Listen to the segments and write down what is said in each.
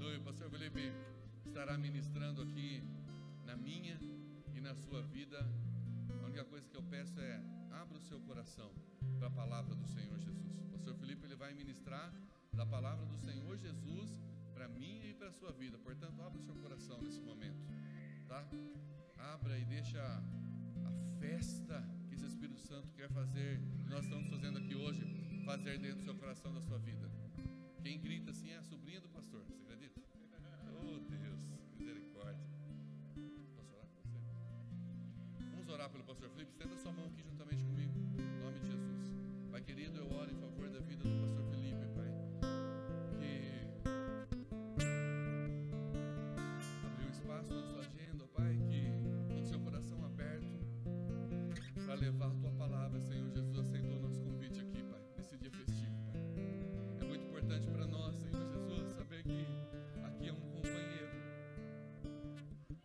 Aleluia. O pastor Felipe estará ministrando aqui na minha e na sua vida. A única coisa que eu peço é: abra o seu coração para a palavra do Senhor Jesus. O pastor Felipe, ele vai ministrar da palavra do Senhor Jesus para mim e para a sua vida. Portanto, abra o seu coração nesse momento, tá? Abra e deixa a festa que esse Espírito Santo quer fazer, que nós estamos fazendo aqui hoje, fazer dentro do seu coração, da sua vida. Quem grita assim é a sobrinha do pastor, você acredita? Oh Deus, misericórdia. Posso orar com você? Vamos orar pelo pastor Felipe. Estenda sua mão aqui juntamente comigo, em nome de Jesus. Pai querido, eu oro em favor da vida do pastor Felipe, Pai, que abriu espaço na sua agenda, Pai, que com seu coração aberto para levar a tua palavra, Senhor Jesus, aceitou o nosso convite aqui, Pai, nesse dia festivo, Pai. É muito importante para nós, Senhor Jesus, saber que aqui é um companheiro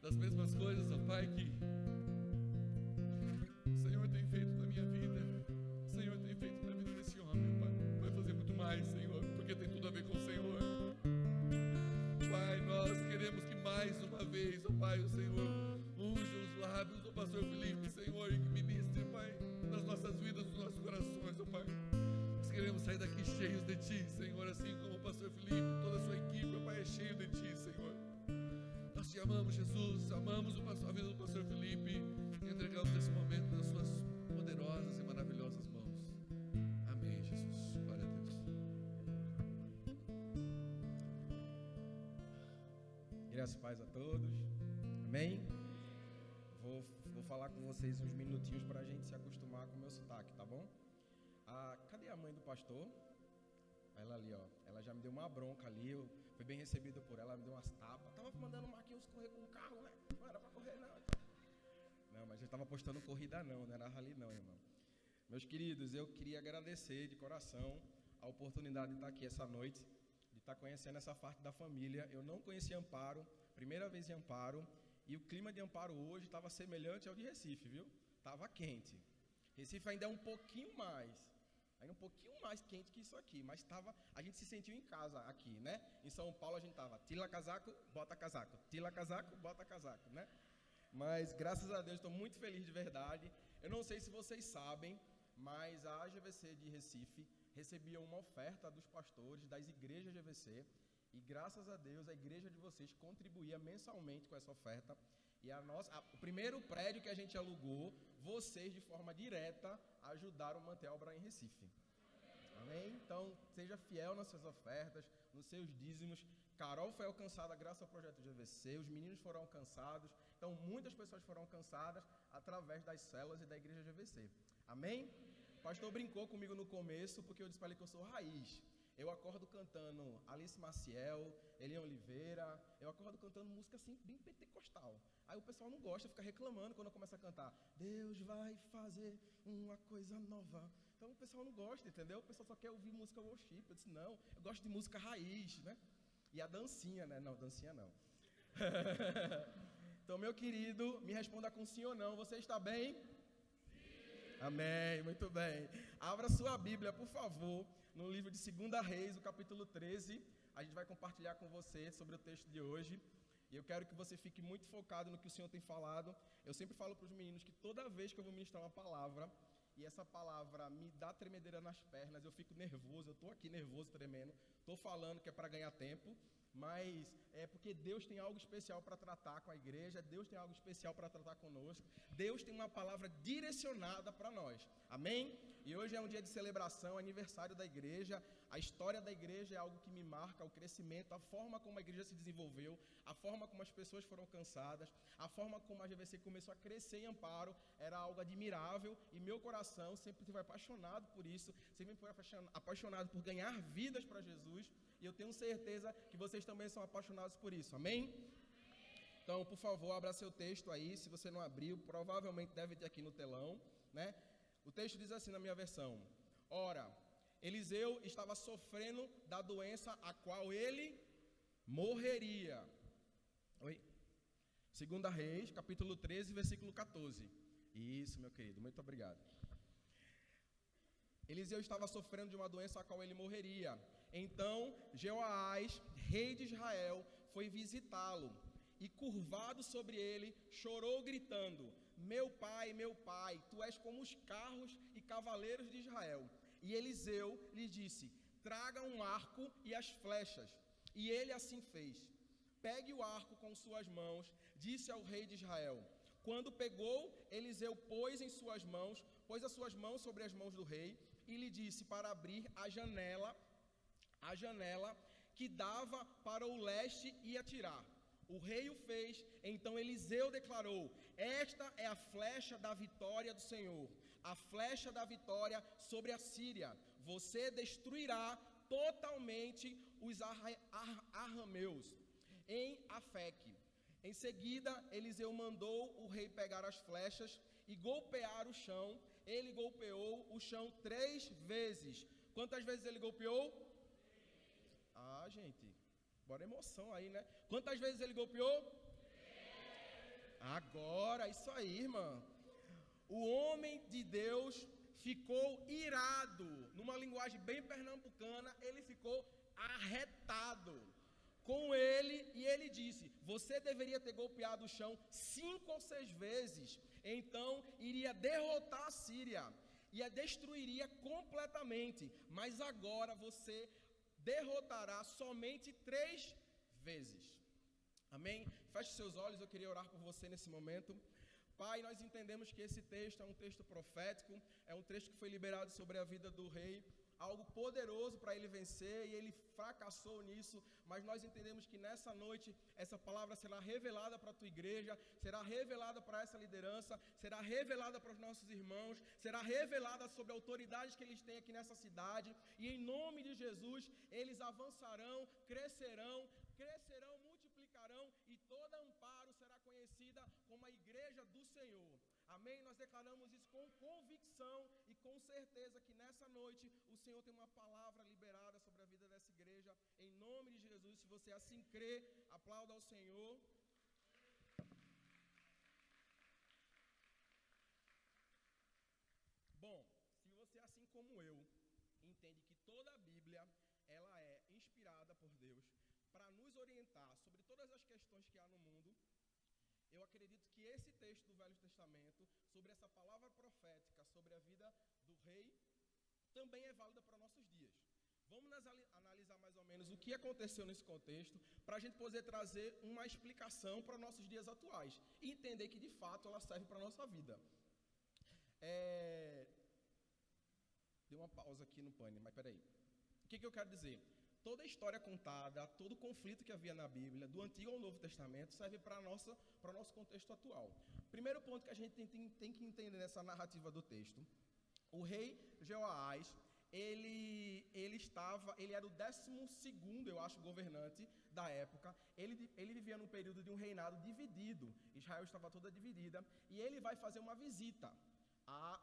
das mesmas coisas, ó Pai, que o Senhor tem feito na minha vida, o Senhor tem feito na vida desse homem, Pai. Vai fazer muito mais, Senhor, porque tem tudo a ver com o Senhor. Pai, nós queremos que mais uma vez, ó Pai, o Senhor unja os lábios do pastor Felipe, Senhor, e que ministre, Pai, nas nossas vidas, nos nossos corações, ó Pai. Nós queremos sair daqui cheios de Ti, Senhor, assim como o pastor Felipe, toda a sua equipe, ó Pai, é cheio de Ti, Senhor. Nós Te amamos, Jesus, amamos a vida do pastor Felipe, e entregamos esse momento nas Suas poderosas e maravilhosas mãos. Amém, Jesus. Glória a Deus. Graças e paz a todos. Amém? Vou falar com vocês uns minutinhos para a gente se acostumar com o meu sotaque, tá bom? Cadê a mãe do pastor? Ela ali, ó. Ela já me deu uma bronca ali. Eu fui bem recebido por ela, me deu umas tapas. Tava mandando o Marquinhos correr com o carro, né? Não era para correr, não. Não, mas eu estava postando corrida, não era rally, não, irmão. Meus queridos, eu queria agradecer de coração a oportunidade de estar aqui essa noite, de estar conhecendo essa parte da família. Eu não conhecia Amparo, primeira vez em Amparo, e o clima de Amparo hoje estava semelhante ao de Recife, viu? Estava quente. Recife ainda é um pouquinho mais quente que isso aqui, mas a gente se sentiu em casa aqui, né? Em São Paulo a gente estava tira casaco, bota casaco, tira casaco, bota casaco, né? Mas graças a Deus estou muito feliz de verdade. Eu não sei se vocês sabem, mas a AGVC de Recife recebia uma oferta dos pastores das igrejas GVC, e graças a Deus a igreja de vocês contribuía mensalmente com essa oferta, e o primeiro prédio que a gente alugou, vocês de forma direta ajudaram a manter a obra em Recife. Amém? Então seja fiel nas suas ofertas, nos seus dízimos. Carol foi alcançada graças ao projeto GVC, os meninos foram alcançados, então muitas pessoas foram alcançadas através das células e da igreja GVC. Amém? O pastor brincou comigo no começo, porque eu disse para ele que eu sou raiz. Eu acordo cantando Alice Maciel, Eliane Oliveira, eu acordo cantando música assim, bem pentecostal. Aí o pessoal não gosta, fica reclamando quando eu começo a cantar Deus vai fazer uma coisa nova. Então o pessoal não gosta, entendeu? O pessoal só quer ouvir música worship. Eu disse, não, eu gosto de música raiz, né? E a dancinha, né? Não, dancinha não. Então, meu querido, me responda com sim ou não. Você está bem? Sim. Amém, muito bem. Abra sua Bíblia, por favor, no livro de 2 Reis, o capítulo 13. A gente vai compartilhar com você sobre o texto de hoje. E eu quero que você fique muito focado no que o Senhor tem falado. Eu sempre falo para os meninos que toda vez que eu vou ministrar uma palavra, e essa palavra me dá tremedeira nas pernas, eu fico nervoso, eu estou aqui nervoso, tremendo, estou falando que é para ganhar tempo, mas é porque Deus tem algo especial para tratar com a igreja, Deus tem algo especial para tratar conosco, Deus tem uma palavra direcionada para nós, amém? E hoje é um dia de celebração, aniversário da igreja, a história da igreja é algo que me marca, o crescimento, a forma como a igreja se desenvolveu, a forma como as pessoas foram alcançadas, a forma como a GVC começou a crescer em Amparo, era algo admirável, e meu coração sempre foi apaixonado por isso, sempre foi apaixonado por ganhar vidas para Jesus, e eu tenho certeza que vocês também são apaixonados por isso, amém? Então, por favor, abra seu texto aí, se você não abriu, provavelmente deve ter aqui no telão, né? O texto diz assim na minha versão: ora, Eliseu estava sofrendo da doença a qual ele morreria. Oi? 2 Reis, capítulo 13, versículo 14. Isso, meu querido, muito obrigado. Eliseu estava sofrendo de uma doença a qual ele morreria. Então, Jeoás, rei de Israel, foi visitá-lo e, curvado sobre ele, chorou gritando: meu pai, tu és como os carros e cavaleiros de Israel. E Eliseu lhe disse: traga um arco e as flechas. E ele assim fez. Pegue o arco com suas mãos, disse ao rei de Israel. Quando pegou, Eliseu pôs as suas mãos sobre as mãos do rei e lhe disse para abrir a janela que dava para o leste e atirar. O rei o fez, então Eliseu declarou: esta é a flecha da vitória do Senhor, a flecha da vitória sobre a Síria. Você destruirá totalmente os arameus em Afeque. Em seguida, Eliseu mandou o rei pegar as flechas e golpear o chão. Ele golpeou o chão 3 vezes. Quantas vezes ele golpeou? Gente, bora emoção aí, né? Quantas vezes ele golpeou? Agora, isso aí, irmão. O homem de Deus ficou irado. Numa linguagem bem pernambucana, ele ficou arretado com ele, e ele disse: você deveria ter golpeado o chão 5 ou 6 vezes, então iria derrotar a Síria e a destruiria completamente, mas agora você derrotará somente 3 vezes. Amém? Feche seus olhos, eu queria orar por você nesse momento. Pai, nós entendemos que esse texto é um texto profético, é um texto que foi liberado sobre a vida do rei, algo poderoso para ele vencer, e ele fracassou nisso, mas nós entendemos que nessa noite essa palavra será revelada para a tua igreja, será revelada para essa liderança, será revelada para os nossos irmãos, será revelada sobre a autoridade que eles têm aqui nessa cidade, e em nome de Jesus eles avançarão, crescerão, multiplicarão, e toda Amparo será conhecida como a igreja do Senhor. Amém? Nós declaramos isso com convicção e com certeza que nessa noite o Senhor tem uma palavra liberada sobre a vida dessa igreja. Em nome de Jesus, se você assim crê, aplauda ao Senhor. Bom, se você assim como eu entende que toda a Bíblia ela é inspirada por Deus para nos orientar sobre todas as questões que há no mundo, eu acredito que esse texto do Velho Testamento, sobre essa palavra profética, sobre a vida do rei, também é válida para nossos dias. Vamos analisar mais ou menos o que aconteceu nesse contexto, para a gente poder trazer uma explicação para nossos dias atuais, e entender que de fato ela serve para a nossa vida. Deu uma pausa aqui no pane, mas peraí. O que eu quero dizer? Toda a história contada, todo o conflito que havia na Bíblia, do Antigo ao Novo Testamento, serve para o nosso contexto atual. Primeiro ponto que a gente tem que entender nessa narrativa do texto: o rei Jeoás, ele era o 12º, eu acho, governante da época. Ele vivia num período de um reinado dividido. Israel estava toda dividida, e ele vai fazer uma visita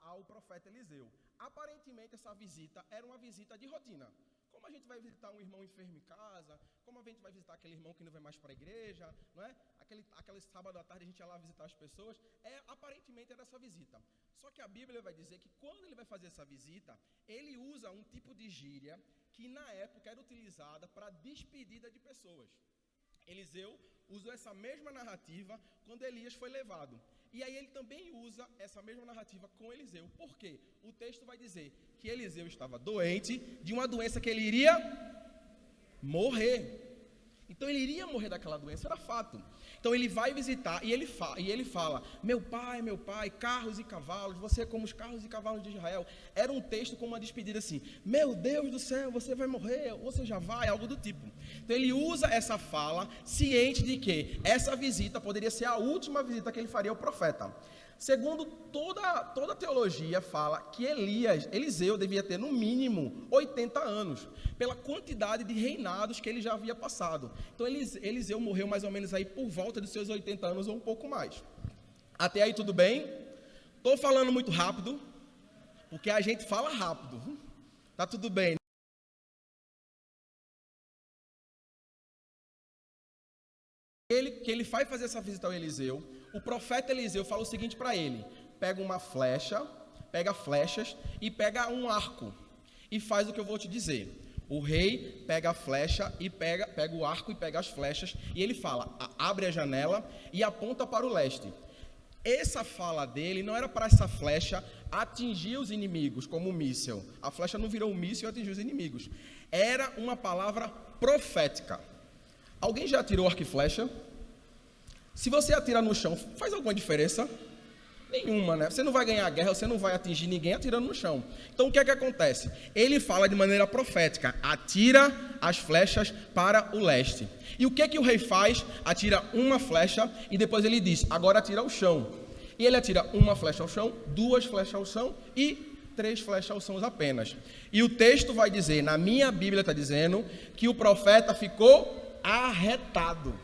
ao profeta Eliseu. Aparentemente, essa visita era uma visita de rotina. Como a gente vai visitar um irmão enfermo em casa, como a gente vai visitar aquele irmão que não vai mais para a igreja, não é? Aquele sábado à tarde a gente ia lá visitar as pessoas, aparentemente era essa visita. Só que a Bíblia vai dizer que quando ele vai fazer essa visita, ele usa um tipo de gíria que na época era utilizada para despedida de pessoas. Eliseu usou essa mesma narrativa quando Elias foi levado. E aí ele também usa essa mesma narrativa com Eliseu. Por quê? O texto vai dizer que Eliseu estava doente de uma doença que ele iria morrer. Então ele iria morrer daquela doença, era fato. Então ele vai visitar e ele fala: meu pai, carros e cavalos, você é como os carros e cavalos de Israel. Era um texto com uma despedida assim: meu Deus do céu, você vai morrer, ou você já vai, algo do tipo. Então ele usa essa fala ciente de que essa visita poderia ser a última visita que ele faria ao profeta. Segundo toda a teologia, fala que Eliseu devia ter no mínimo 80 anos, pela quantidade de reinados que ele já havia passado. Então Eliseu morreu mais ou menos aí por volta dos seus 80 anos ou um pouco mais. Até aí tudo bem? Estou falando muito rápido, porque a gente fala rápido. Tá tudo bem? Que ele vai fazer essa visita ao Eliseu. O profeta Eliseu fala o seguinte para ele: pega uma flecha, pega flechas e pega um arco, e faz o que eu vou te dizer. O rei pega a flecha e pega o arco e pega as flechas, e ele fala, abre a janela e aponta para o leste. Essa fala dele não era para essa flecha atingir os inimigos como um míssil. A flecha não virou um míssil e atingiu os inimigos. Era uma palavra profética. Alguém já atirou arco e flecha? Se você atira no chão, faz alguma diferença? Nenhuma, né? Você não vai ganhar a guerra, você não vai atingir ninguém atirando no chão. Então o que é que acontece? Ele fala de maneira profética, atira as flechas para o leste. E o que é que o rei faz? Atira uma flecha e depois ele diz, agora atira ao chão. E ele atira uma flecha ao chão, 2 flechas ao chão e 3 flechas ao chão apenas. E o texto vai dizer, na minha Bíblia está dizendo, que o profeta ficou arretado,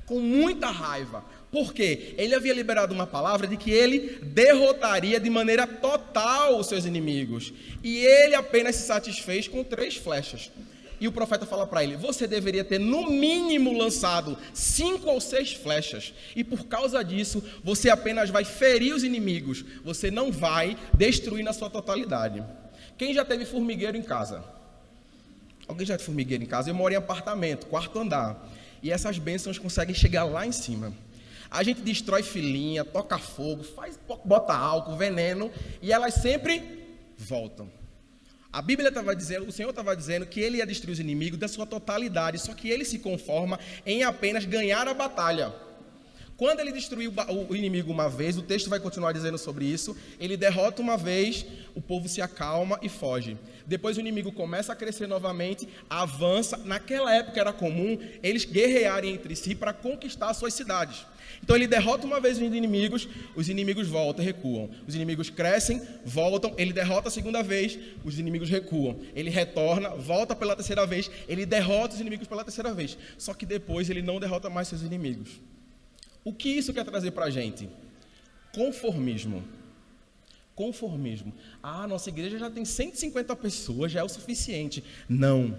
com muita raiva. Por quê? Ele havia liberado uma palavra de que ele derrotaria de maneira total os seus inimigos. E ele apenas se satisfez com 3 flechas. E o profeta fala para ele, você deveria ter no mínimo lançado 5 ou 6 flechas. E por causa disso, você apenas vai ferir os inimigos. Você não vai destruir na sua totalidade. Quem já teve formigueiro em casa? Alguém já teve formigueiro em casa? Eu moro em apartamento, 4º andar. E essas bênçãos conseguem chegar lá em cima. A gente destrói filhinha, toca fogo, bota álcool, veneno, e elas sempre voltam. A Bíblia estava dizendo, o Senhor estava dizendo que ele ia destruir os inimigos da sua totalidade, só que ele se conforma em apenas ganhar a batalha. Quando ele destruiu o inimigo uma vez, o texto vai continuar dizendo sobre isso, ele derrota uma vez, o povo se acalma e foge. Depois o inimigo começa a crescer novamente, avança. Naquela época era comum eles guerrearem entre si para conquistar suas cidades. Então ele derrota uma vez os inimigos voltam e recuam. Os inimigos crescem, voltam, ele derrota a segunda vez, os inimigos recuam. Ele retorna, volta pela terceira vez, ele derrota os inimigos pela terceira vez. Só que depois ele não derrota mais seus inimigos. O que isso quer trazer para a gente? Conformismo. Conformismo. Nossa igreja já tem 150 pessoas, já é o suficiente. Não.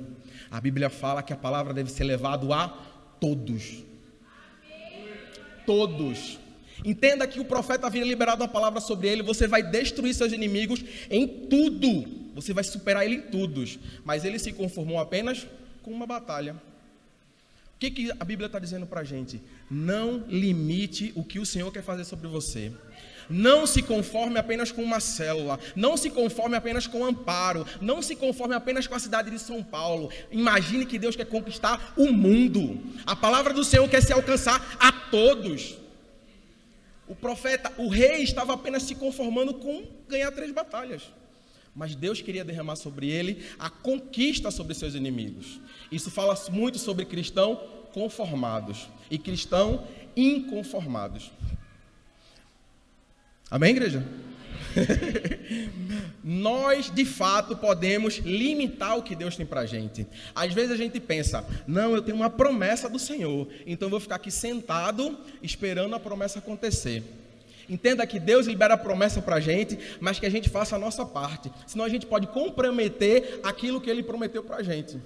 A Bíblia fala que a palavra deve ser levada a todos. Todos. Entenda que o profeta havia liberado uma palavra sobre ele, você vai destruir seus inimigos em tudo. Você vai superar ele em tudo. Mas ele se conformou apenas com uma batalha. O que a Bíblia está dizendo para a gente? Não limite o que o Senhor quer fazer sobre você. Não se conforme apenas com uma célula. Não se conforme apenas com Amparo. Não se conforme apenas com a cidade de São Paulo. Imagine que Deus quer conquistar o mundo. A palavra do Senhor quer se alcançar a todos. O profeta, o rei estava apenas se conformando com ganhar 3 batalhas. Mas Deus queria derramar sobre ele a conquista sobre seus inimigos. Isso fala muito sobre cristãos conformados e cristãos inconformados. Amém, igreja? Nós, de fato, podemos limitar o que Deus tem para a gente. Às vezes a gente pensa, não, eu tenho uma promessa do Senhor, então eu vou ficar aqui sentado esperando a promessa acontecer. Entenda que Deus libera a promessa para a gente, mas que a gente faça a nossa parte. Senão a gente pode comprometer aquilo que Ele prometeu para a gente.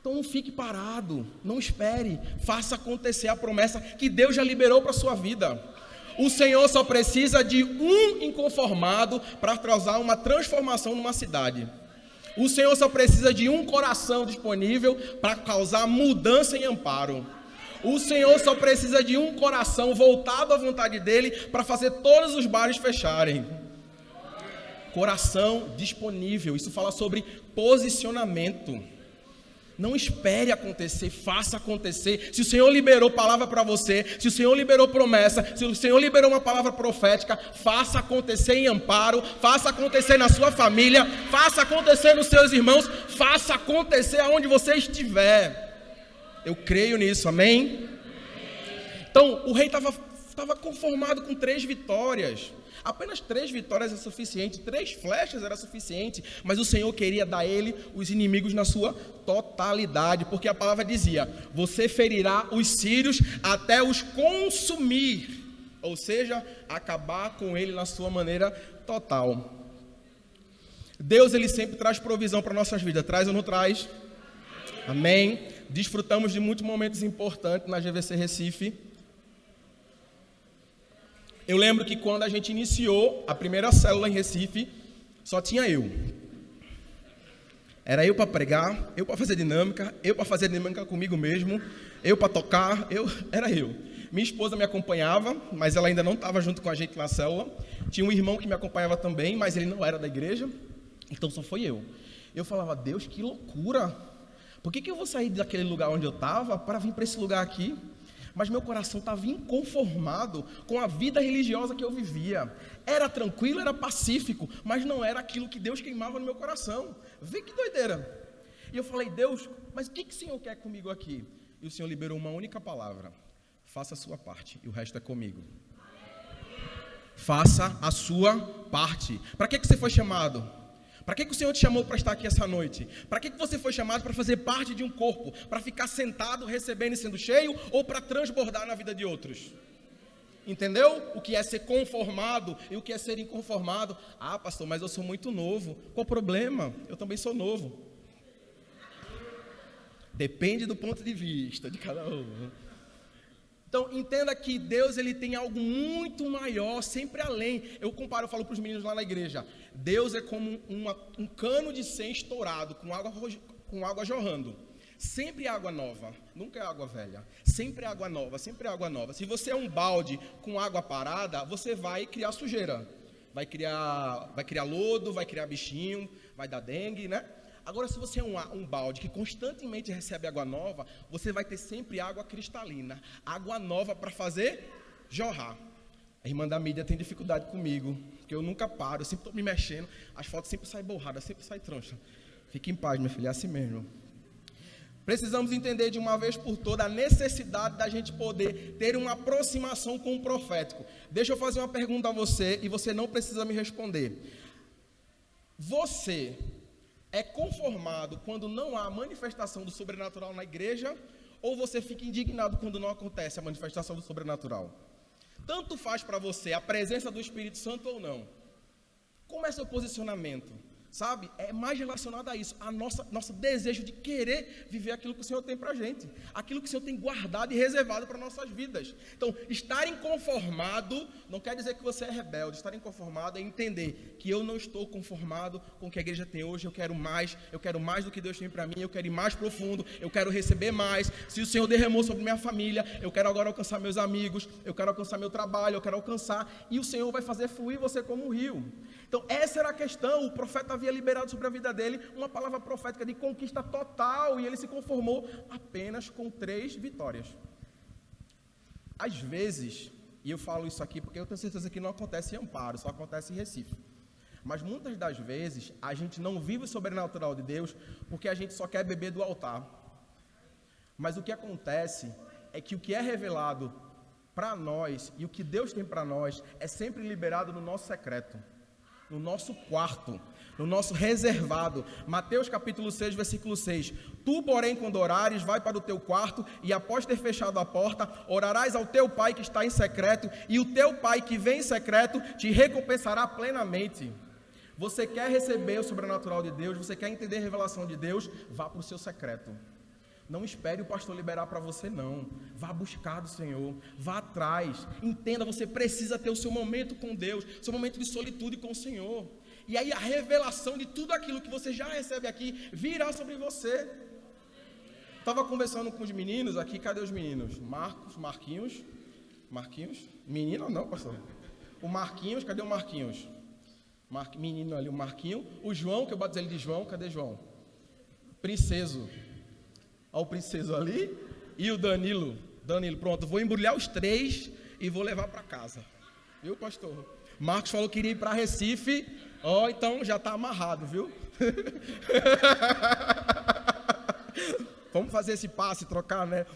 Então não fique parado, não espere, faça acontecer a promessa que Deus já liberou para a sua vida. O Senhor só precisa de um inconformado para causar uma transformação numa cidade. O Senhor só precisa de um coração disponível para causar mudança em Amparo. O Senhor só precisa de um coração voltado à vontade dEle para fazer todos os bares fecharem. Coração disponível, isso fala sobre posicionamento. Não espere acontecer, faça acontecer. Se o Senhor liberou palavra para você, se o Senhor liberou promessa, se o Senhor liberou uma palavra profética, faça acontecer em Amparo, faça acontecer na sua família, faça acontecer nos seus irmãos, faça acontecer aonde você estiver. Eu creio nisso, amém? Então, o rei estava conformado com 3 vitórias. Apenas 3 vitórias é suficiente, 3 flechas era suficiente, mas o Senhor queria dar a ele os inimigos na sua totalidade, porque a palavra dizia, você ferirá os sírios até os consumir, ou seja, acabar com ele na sua maneira total. Deus, ele sempre traz provisão para nossas vidas, traz ou não traz? Amém? Desfrutamos de muitos momentos importantes na GVC Recife. Eu lembro que quando a gente iniciou a primeira célula em Recife, só tinha eu. Era eu para pregar, eu para fazer dinâmica comigo mesmo, eu para tocar, era eu. Minha esposa me acompanhava, mas ela ainda não estava junto com a gente na célula. Tinha um irmão que me acompanhava também, mas ele não era da igreja, então só foi eu. Eu falava, Deus, que loucura! Por que eu vou sair daquele lugar onde eu estava para vir para esse lugar aqui? Mas meu coração estava inconformado com a vida religiosa que eu vivia. Era tranquilo, era pacífico, mas não era aquilo que Deus queimava no meu coração. Vê que doideira. E eu falei, Deus, mas o que o Senhor quer comigo aqui? E o Senhor liberou uma única palavra: faça a sua parte e o resto é comigo. Faça a sua parte. Para que você foi chamado? Para que o Senhor te chamou para estar aqui essa noite? Para que você foi chamado para fazer parte de um corpo? Para ficar sentado, recebendo e sendo cheio? Ou para transbordar na vida de outros? Entendeu? O que é ser conformado e o que é ser inconformado. Ah, pastor, mas eu sou muito novo. Qual o problema? Eu também sou novo. Depende do ponto de vista de cada um. Então, entenda que Deus, ele tem algo muito maior, sempre além. Eu falo para os meninos lá na igreja, Deus é como um cano de 100 estourado, com água jorrando. Sempre água nova, nunca é água velha. Sempre é água nova, sempre é água nova. Se você é um balde com água parada, você vai criar sujeira. Vai criar lodo, vai criar bichinho, vai dar dengue, né? Agora, se você é um balde que constantemente recebe água nova, você vai ter sempre água cristalina, água nova para fazer jorrar. A irmã da mídia tem dificuldade comigo, porque eu nunca paro, eu sempre estou me mexendo, as fotos sempre saem borradas, sempre saem troncha. Fique em paz, minha filha, é assim mesmo. Precisamos entender de uma vez por todas a necessidade da gente poder ter uma aproximação com o profético. Deixa eu fazer uma pergunta a você, e você não precisa me responder. Você é conformado quando não há manifestação do sobrenatural na igreja, ou você fica indignado quando não acontece a manifestação do sobrenatural? Tanto faz para você a presença do Espírito Santo ou não. Como é seu posicionamento? Sabe? É mais relacionado a isso, a nosso desejo de querer viver aquilo que o Senhor tem para a gente, aquilo que o Senhor tem guardado e reservado para nossas vidas. Então, estar inconformado não quer dizer que você é rebelde. Estar inconformado é entender que eu não estou conformado com o que a igreja tem hoje, eu quero mais do que Deus tem para mim, eu quero ir mais profundo, eu quero receber mais. Se o Senhor derramou sobre minha família, eu quero agora alcançar meus amigos, eu quero alcançar meu trabalho, eu quero alcançar, e o Senhor vai fazer fluir você como um rio. Então, essa era a questão. O profeta havia liberado sobre a vida dele uma palavra profética de conquista total, e ele se conformou apenas com 3 vitórias. Às vezes, e eu falo isso aqui porque eu tenho certeza que não acontece em Amparo, só acontece em Recife, mas muitas das vezes a gente não vive o sobrenatural de Deus porque a gente só quer beber do altar. Mas o que acontece é que o que é revelado para nós e o que Deus tem para nós é sempre liberado no nosso secreto, no nosso quarto, no nosso reservado. Mateus capítulo 6, versículo 6. Tu, porém, quando orares, vai para o teu quarto, e após ter fechado a porta, orarás ao teu pai que está em secreto, e o teu pai que vem em secreto te recompensará plenamente. Você quer receber o sobrenatural de Deus, você quer entender a revelação de Deus, vá para o seu secreto. Não espere o pastor liberar para você, não. Vá buscar do Senhor, vá atrás. Entenda, você precisa ter o seu momento com Deus, seu momento de solitude com o Senhor. E aí a revelação de tudo aquilo que você já recebe aqui virá sobre você. Estava conversando com os meninos aqui, cadê os meninos? Marquinhos? Menino não, pastor? O Marquinhos, cadê o Marquinhos? Menino ali, o Marquinho. O João, que eu batizei ele de João, cadê João? Princeso. Olha o Princeso ali, e o Danilo, pronto, vou embrulhar os 3 e vou levar para casa, viu, pastor? Marcos falou que iria ir para Recife, então já está amarrado, viu? Vamos fazer esse passe, trocar, né?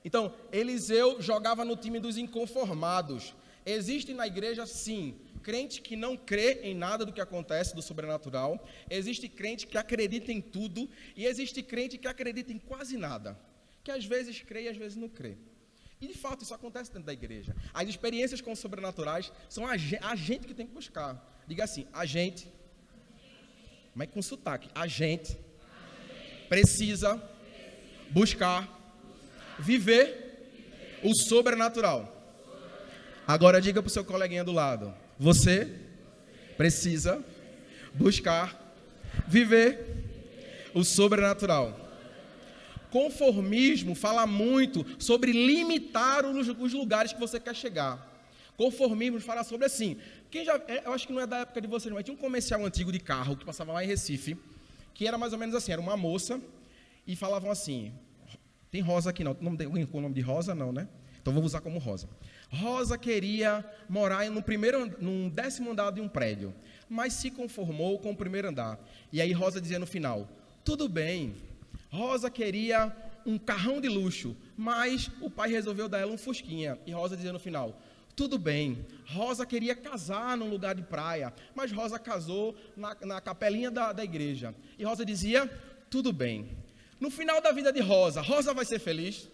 Então, Eliseu jogava no time dos inconformados. Existe na igreja, sim, crente que não crê em nada do que acontece do sobrenatural, existe crente que acredita em tudo, e existe crente que acredita em quase nada, que às vezes crê e às vezes não crê. E de fato isso acontece dentro da igreja. As experiências com os sobrenaturais são a gente que tem que buscar. Diga assim, a gente, mas com sotaque, a gente precisa buscar viver o sobrenatural. Agora diga para o seu coleguinha do lado, você precisa buscar Viver o sobrenatural. Conformismo fala muito sobre limitar os lugares que você quer chegar. Conformismo fala sobre assim. Eu acho que não é da época de vocês, mas tinha um comercial antigo de carro que passava lá em Recife, que era mais ou menos assim, era uma moça e falavam assim, tem Rosa aqui não, com o nome de Rosa não, né? Então vamos usar como Rosa. Rosa queria morar num 10º andar de um prédio, mas se conformou com o primeiro andar. E aí Rosa dizia no final, tudo bem. Rosa queria um carrão de luxo, mas o pai resolveu dar ela um fusquinha. E Rosa dizia no final, tudo bem. Rosa queria casar num lugar de praia, mas Rosa casou na capelinha da igreja. E Rosa dizia, tudo bem. No final da vida de Rosa, Rosa vai ser feliz?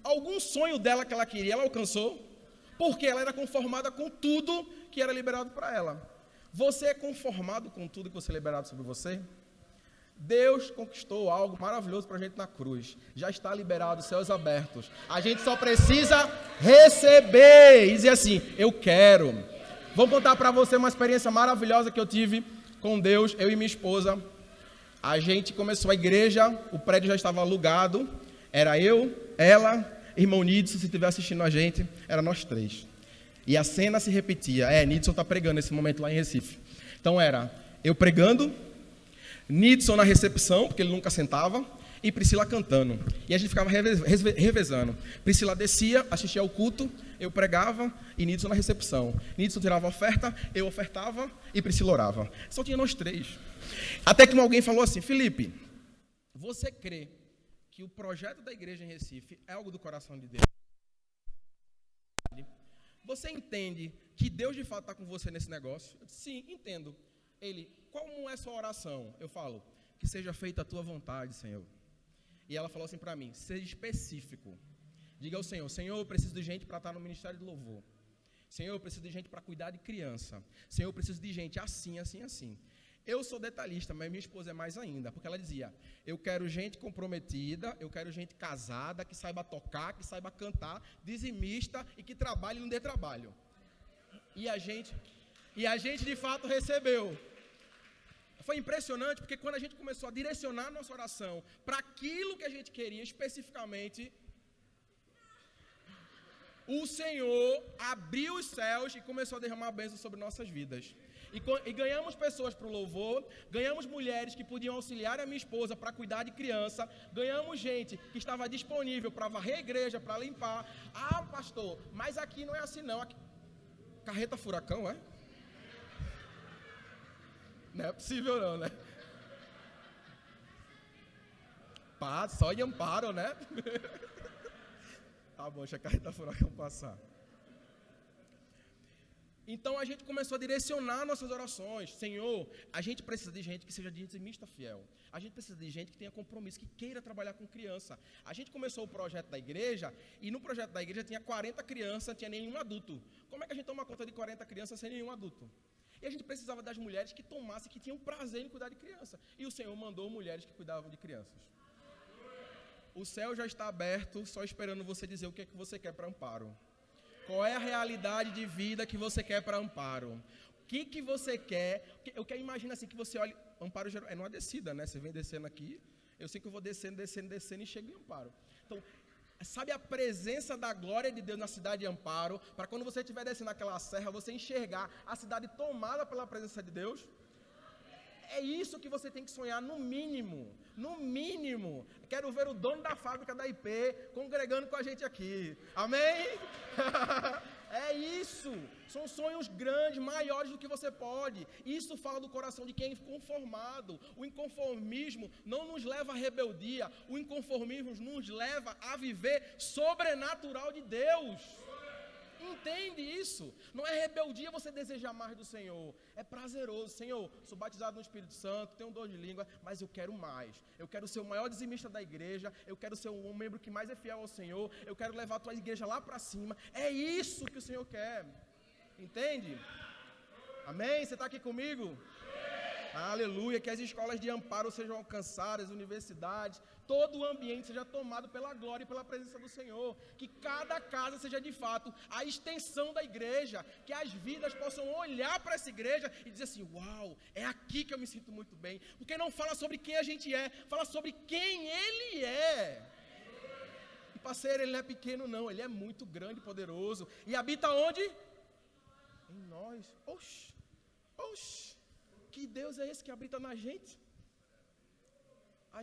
Algum sonho dela que ela queria, ela alcançou? Porque ela era conformada com tudo que era liberado para ela. Você é conformado com tudo que você é liberado sobre você? Deus conquistou algo maravilhoso para a gente na cruz. Já está liberado, céus abertos. A gente só precisa receber e dizer assim, eu quero. Vou contar para você uma experiência maravilhosa que eu tive com Deus, eu e minha esposa. A gente começou a igreja, o prédio já estava alugado. Era eu, ela, irmão Nidson, se estiver assistindo a gente, era nós 3. E a cena se repetia. Nidson está pregando nesse momento lá em Recife. Então era eu pregando, Nidson na recepção, porque ele nunca sentava, e Priscila cantando. E a gente ficava revezando. Priscila descia, assistia ao culto, eu pregava, e Nidson na recepção. Nidson tirava a oferta, eu ofertava, e Priscila orava. Só tinha nós 3. Até que alguém falou assim, Felipe, você crê que o projeto da igreja em Recife é algo do coração de Deus? Você entende que Deus de fato está com você nesse negócio? Eu disse, sim, entendo. Ele, como é sua oração? Eu falo, que seja feita a tua vontade, Senhor. E ela falou assim para mim, seja específico. Diga ao Senhor, Senhor, eu preciso de gente para estar no ministério de louvor. Senhor, eu preciso de gente para cuidar de criança. Senhor, eu preciso de gente assim, assim, assim. Eu sou detalhista, mas minha esposa é mais ainda, porque ela dizia, eu quero gente comprometida, eu quero gente casada, que saiba tocar, que saiba cantar, dizimista e que trabalhe e não dê trabalho. E a gente de fato recebeu. Foi impressionante, porque quando a gente começou a direcionar a nossa oração para aquilo que a gente queria especificamente, o Senhor abriu os céus e começou a derramar bênçãos sobre nossas vidas. E ganhamos pessoas para o louvor, ganhamos mulheres que podiam auxiliar a minha esposa para cuidar de criança, ganhamos gente que estava disponível para varrer a igreja, para limpar. Ah, pastor, mas aqui não é assim não. Aqui... Carreta furacão, é? Não é possível não, né? Pá, só em Amparo, né? Tá bom, deixa a carreta furacão passar. Então a gente começou a direcionar nossas orações. Senhor, a gente precisa de gente que seja dizimista fiel. A gente precisa de gente que tenha compromisso, que queira trabalhar com criança. A gente começou o projeto da igreja e no projeto da igreja tinha 40 crianças, não tinha nenhum adulto. Como é que a gente toma conta de 40 crianças sem nenhum adulto? E a gente precisava das mulheres que tomassem, que tinham prazer em cuidar de criança. E o Senhor mandou mulheres que cuidavam de crianças. O céu já está aberto, só esperando você dizer o que é que você quer para Amparo. Qual é a realidade de vida que você quer para Amparo? O que você quer? Eu quero imaginar assim, que você olha... Amparo é numa descida, né? Você vem descendo aqui, eu sei que eu vou descendo e chego em Amparo. Então, sabe a presença da glória de Deus na cidade de Amparo? Para quando você estiver descendo aquela serra, você enxergar a cidade tomada pela presença de Deus? É isso que você tem que sonhar, no mínimo. No mínimo. Quero ver o dono da fábrica da IP congregando com a gente aqui. Amém? É isso. São sonhos grandes, maiores do que você pode. Isso fala do coração de quem é inconformado. O inconformismo não nos leva à rebeldia. O inconformismo nos leva a viver sobrenatural de Deus. Entende isso? Não é rebeldia você desejar mais do Senhor. É prazeroso. Senhor, sou batizado no Espírito Santo, tenho dom de língua, mas eu quero mais. Eu quero ser o maior dizimista da igreja. Eu quero ser um membro que mais é fiel ao Senhor. Eu quero levar a tua igreja lá para cima. É isso que o Senhor quer. Entende? Amém? Você está aqui comigo? Aleluia, que as escolas de amparo sejam alcançadas, universidades, todo o ambiente seja tomado pela glória e pela presença do Senhor, que cada casa seja de fato a extensão da igreja, que as vidas possam olhar para essa igreja e dizer assim, uau, é aqui que eu me sinto muito bem, porque não fala sobre quem a gente é, fala sobre quem Ele é. E parceiro, Ele não é pequeno não, Ele é muito grande e poderoso, e habita onde? Em nós. Oxi. Que Deus é esse que habita na gente? A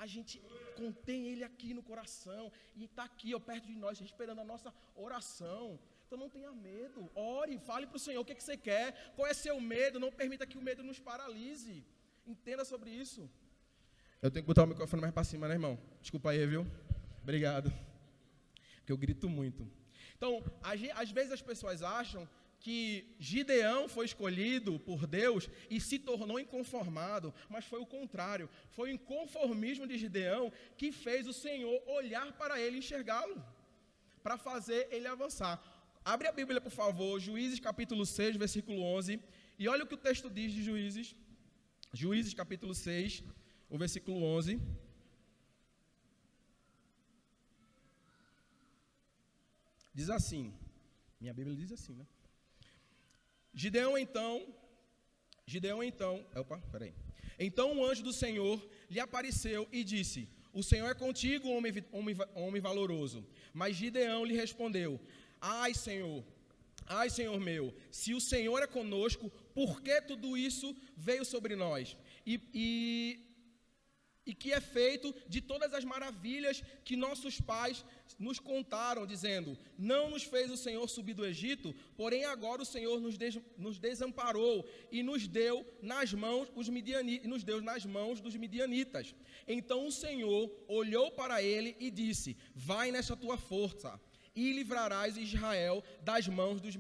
gente contém Ele aqui no coração e está aqui, ó, perto de nós, esperando a nossa oração. Então não tenha medo, ore, fale para o Senhor o que você quer, qual é seu medo, não permita que o medo nos paralise. Entenda sobre isso. Eu tenho que botar o microfone mais para cima, né, irmão? Desculpa aí, viu? Obrigado. Porque eu grito muito. Então, às vezes as pessoas acham que Gideão foi escolhido por Deus e se tornou inconformado, mas foi o contrário, foi o inconformismo de Gideão que fez o Senhor olhar para ele e enxergá-lo, para fazer ele avançar. Abre a Bíblia, por favor, Juízes capítulo 6, versículo 11, e olha o que o texto diz de Juízes capítulo 6, o versículo 11, diz assim, minha Bíblia diz assim, né? Gideão então, Então um anjo do Senhor lhe apareceu e disse, o Senhor é contigo, homem valoroso. Mas Gideão lhe respondeu, ai Senhor meu, se o Senhor é conosco, por que tudo isso veio sobre nós? E que é feito de todas as maravilhas que nossos pais nos contaram, dizendo, não nos fez o Senhor subir do Egito, porém agora o Senhor nos desamparou e nos deu nas mãos dos midianitas. Então o Senhor olhou para ele e disse, vai nesta tua força e livrarás Israel das mãos dos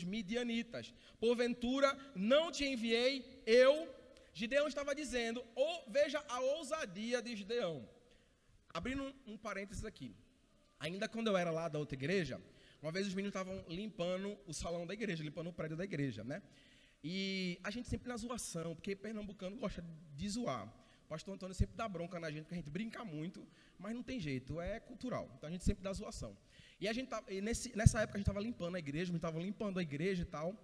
midianitas. Porventura não te enviei eu? Gideão estava dizendo, veja a ousadia de Gideão. Abrindo um parênteses aqui. Ainda quando eu era lá da outra igreja, uma vez os meninos estavam limpando o salão da igreja, limpando o prédio da igreja, né? E a gente sempre na zoação, porque pernambucano gosta de zoar. O pastor Antônio sempre dá bronca na gente, porque a gente brinca muito, mas não tem jeito, é cultural. Então a gente sempre dá zoação. E nessa época a gente estava limpando a igreja, e tal.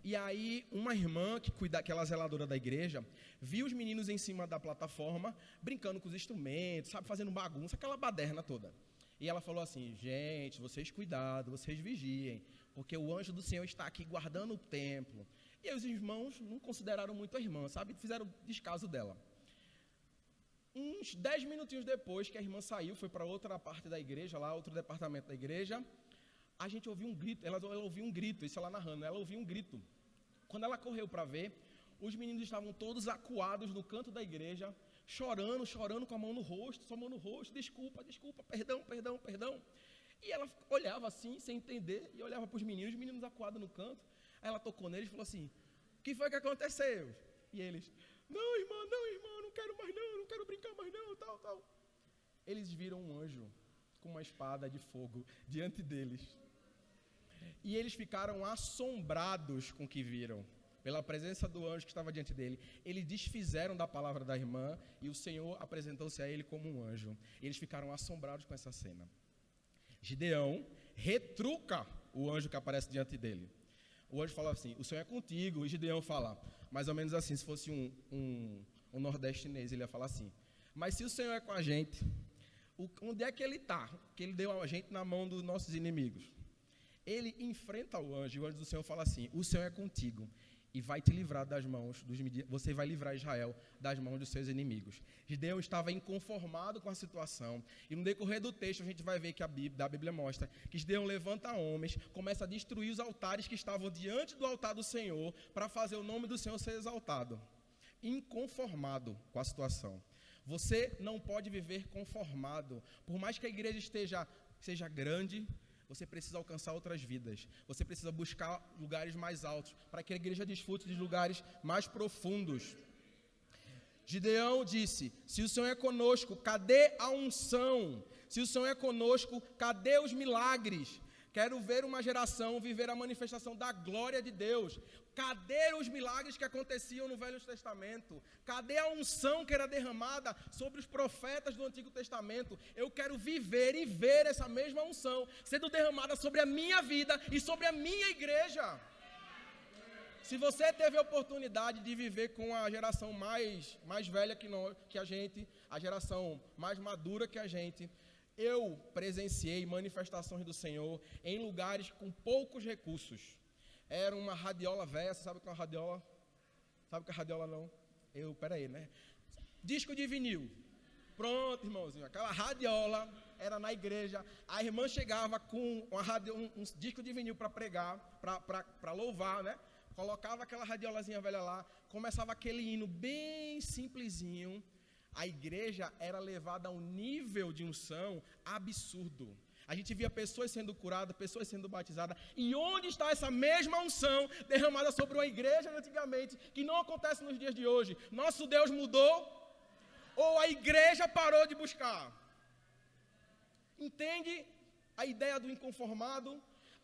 E aí, uma irmã que ela é zeladora da igreja, viu os meninos em cima da plataforma, brincando com os instrumentos, sabe, fazendo bagunça, aquela baderna toda. E ela falou assim, gente, vocês cuidado, vocês vigiem, porque o anjo do Senhor está aqui guardando o templo. E aí os irmãos não consideraram muito a irmã, sabe, fizeram descaso dela. Uns 10 minutinhos depois que a irmã saiu, foi para outra parte da igreja, lá, outro departamento da igreja, a gente ouviu um grito, ela ouviu um grito, isso ela narrando, ela ouviu um grito. Quando ela correu para ver, os meninos estavam todos acuados no canto da igreja, chorando com a mão no rosto, desculpa, perdão. E ela olhava assim, sem entender, e olhava para os meninos acuados no canto. Aí ela tocou neles e falou assim, o que foi que aconteceu? E eles, não irmã, não quero mais não quero brincar mais não, tal. Eles viram um anjo com uma espada de fogo diante deles. E eles ficaram assombrados com o que viram, pela presença do anjo que estava diante dele. Eles desfizeram da palavra da irmã e o Senhor apresentou-se a ele como um anjo. E eles ficaram assombrados com essa cena. Gideão retruca o anjo que aparece diante dele. O anjo fala assim, o Senhor é contigo. E Gideão fala, mais ou menos assim, se fosse um nordestinês, ele ia falar assim, mas se o Senhor é com a gente, onde é que ele está? Que ele deu a gente na mão dos nossos inimigos. Ele enfrenta o anjo do Senhor fala assim, o Senhor é contigo e vai te livrar das mãos você vai livrar Israel das mãos dos seus inimigos. Gideão estava inconformado com a situação, e no decorrer do texto a gente vai ver que a Bíblia mostra que Gideão levanta homens, começa a destruir os altares que estavam diante do altar do Senhor, para fazer o nome do Senhor ser exaltado, inconformado com a situação. Você não pode viver conformado, por mais que a igreja seja grande, você precisa alcançar outras vidas. Você precisa buscar lugares mais altos, para que a igreja desfrute de lugares mais profundos. Gideão disse, se o Senhor é conosco, cadê a unção? Se o Senhor é conosco, cadê os milagres? Quero ver uma geração viver a manifestação da glória de Deus. Cadê os milagres que aconteciam no Velho Testamento? Cadê a unção que era derramada sobre os profetas do Antigo Testamento? Eu quero viver e ver essa mesma unção sendo derramada sobre a minha vida e sobre a minha igreja. Se você teve a oportunidade de viver com a geração mais velha que a gente, a geração mais madura que a gente, eu presenciei manifestações do Senhor em lugares com poucos recursos. Era uma radiola velha, você sabe o que é uma radiola? Sabe o que é radiola não? Peraí, né? Disco de vinil. Pronto, irmãozinho, aquela radiola era na igreja. A irmã chegava com um disco de vinil para pregar, para louvar, né? Colocava aquela radiolazinha velha lá, começava aquele hino bem simplesinho. A igreja era levada a um nível de unção absurdo. A gente via pessoas sendo curadas, pessoas sendo batizadas. E onde está essa mesma unção derramada sobre uma igreja antigamente, que não acontece nos dias de hoje? Nosso Deus mudou? Ou a igreja parou de buscar? Entende a ideia do inconformado?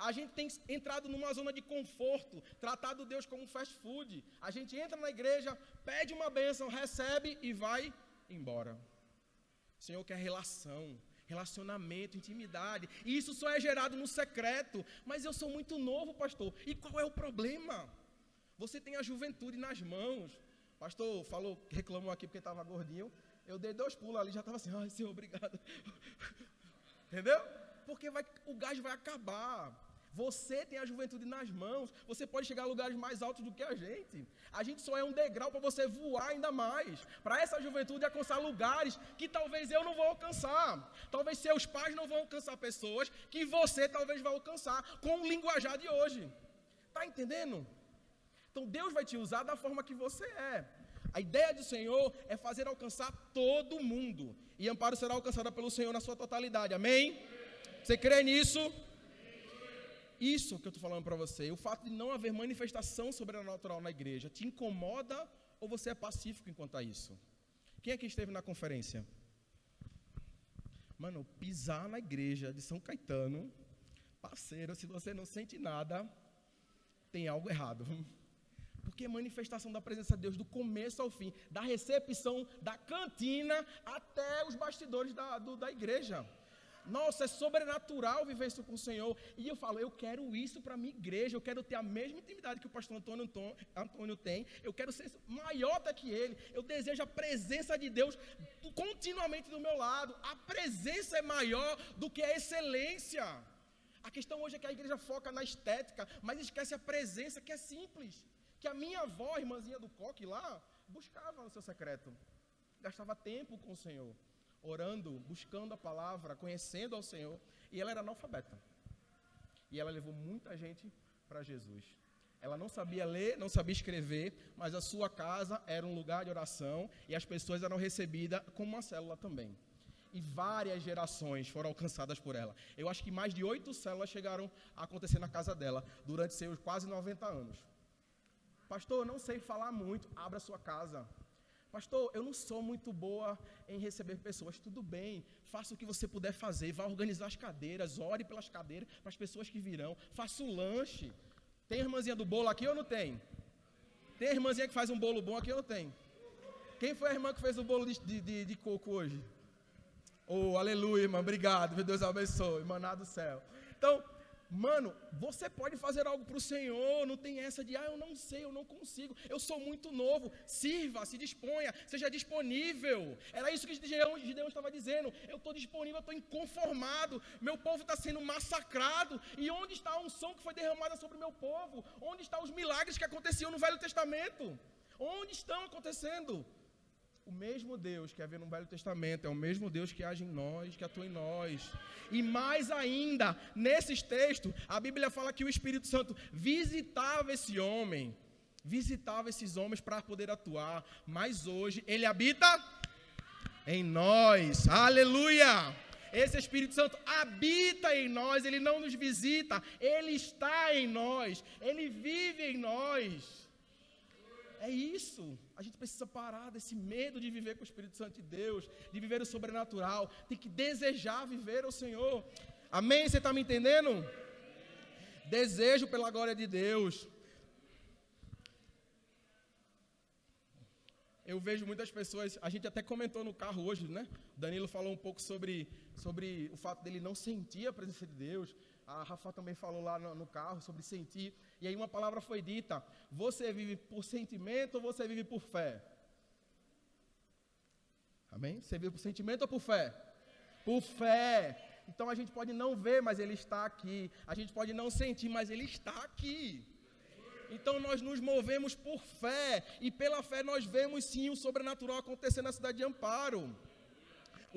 A gente tem entrado numa zona de conforto, tratado Deus como fast food. A gente entra na igreja, pede uma bênção, recebe e vai embora. O Senhor quer relacionamento, intimidade. E isso só é gerado no secreto. Mas eu sou muito novo, pastor. E qual é o problema? Você tem a juventude nas mãos. O pastor reclamou aqui porque estava gordinho. Eu dei 2 pulos ali, já estava assim, ai, Senhor, obrigado. Entendeu? Porque o gás vai acabar. Você tem a juventude nas mãos. Você pode chegar a lugares mais altos do que a gente. A gente só é um degrau para você voar ainda mais. Para essa juventude alcançar lugares que talvez eu não vou alcançar. Talvez seus pais não vão alcançar pessoas que você talvez vai alcançar com o linguajar de hoje. Está entendendo? Então Deus vai te usar da forma que você é. A ideia do Senhor é fazer alcançar todo mundo. E Amparo será alcançada pelo Senhor na sua totalidade. Amém? Você crê nisso? Isso que eu estou falando para você. O fato de não haver manifestação sobrenatural na igreja te incomoda ou você é pacífico enquanto a isso? Quem aqui esteve na conferência? Mano, pisar na igreja de São Caetano, parceiro, se você não sente nada, tem algo errado. Porque é manifestação da presença de Deus do começo ao fim, da recepção, da cantina até os bastidores da igreja. Nossa, é sobrenatural viver isso com o Senhor. E eu falo, eu quero isso para a minha igreja. Eu quero ter a mesma intimidade que o pastor Antônio tem. Eu quero ser maior do que ele. Eu desejo a presença de Deus continuamente do meu lado. A presença é maior do que a excelência. A questão hoje é que a igreja foca na estética, mas esquece a presença, que é simples. Que a minha avó, irmãzinha do coque lá, buscava no seu secreto. Gastava tempo com o Senhor, orando, buscando a palavra, conhecendo ao Senhor. E ela era analfabeta. E ela levou muita gente para Jesus. Ela não sabia ler, não sabia escrever, mas a sua casa era um lugar de oração e as pessoas eram recebidas como uma célula também. E várias gerações foram alcançadas por ela. Eu acho que mais de 8 células chegaram a acontecer na casa dela durante seus quase 90 anos. Pastor, eu não sei falar muito, abra sua casa. Pastor, eu não sou muito boa em receber pessoas. Tudo bem, faça o que você puder fazer. Vá organizar as cadeiras, ore pelas cadeiras, para as pessoas que virão. Faça o lanche. Tem irmãzinha do bolo aqui ou não tem? Tem irmãzinha que faz um bolo bom aqui ou não tem? Quem foi a irmã que fez o bolo de coco hoje? Oh, aleluia, irmã, obrigado. Meu Deus abençoe, maná do céu. Então, mano, você pode fazer algo para o Senhor, não tem essa de, eu não sei, eu não consigo, eu sou muito novo. Sirva, se disponha, seja disponível. Era isso que Gideão estava dizendo. Eu estou disponível, eu estou inconformado, meu povo está sendo massacrado. E onde está a unção que foi derramada sobre o meu povo? Onde estão os milagres que aconteciam no Velho Testamento? Onde estão acontecendo? O mesmo Deus que havia no Velho Testamento é o mesmo Deus que age em nós, que atua em nós. E mais ainda, nesses textos, a Bíblia fala que o Espírito Santo visitava esse homem, visitava esses homens para poder atuar. Mas hoje ele habita em nós. Aleluia! Esse Espírito Santo habita em nós, ele não nos visita, ele está em nós, ele vive em nós. É isso, a gente precisa parar desse medo de viver com o Espírito Santo de Deus, de viver o sobrenatural, tem que desejar viver o Senhor. Amém? Você está me entendendo? desejo pela glória de Deus. Eu vejo muitas pessoas, a gente até comentou no carro hoje, né? O Danilo falou um pouco sobre o fato dele não sentir a presença de Deus. A Rafa também falou lá no carro sobre sentir. E aí uma palavra foi dita: você vive por sentimento ou você vive por fé? Amém? Você vive por sentimento ou por fé? Por fé. Então a gente pode não ver, mas Ele está aqui. A gente pode não sentir, mas Ele está aqui. Então nós nos movemos por fé. E pela fé nós vemos sim o sobrenatural acontecer na cidade de Amparo.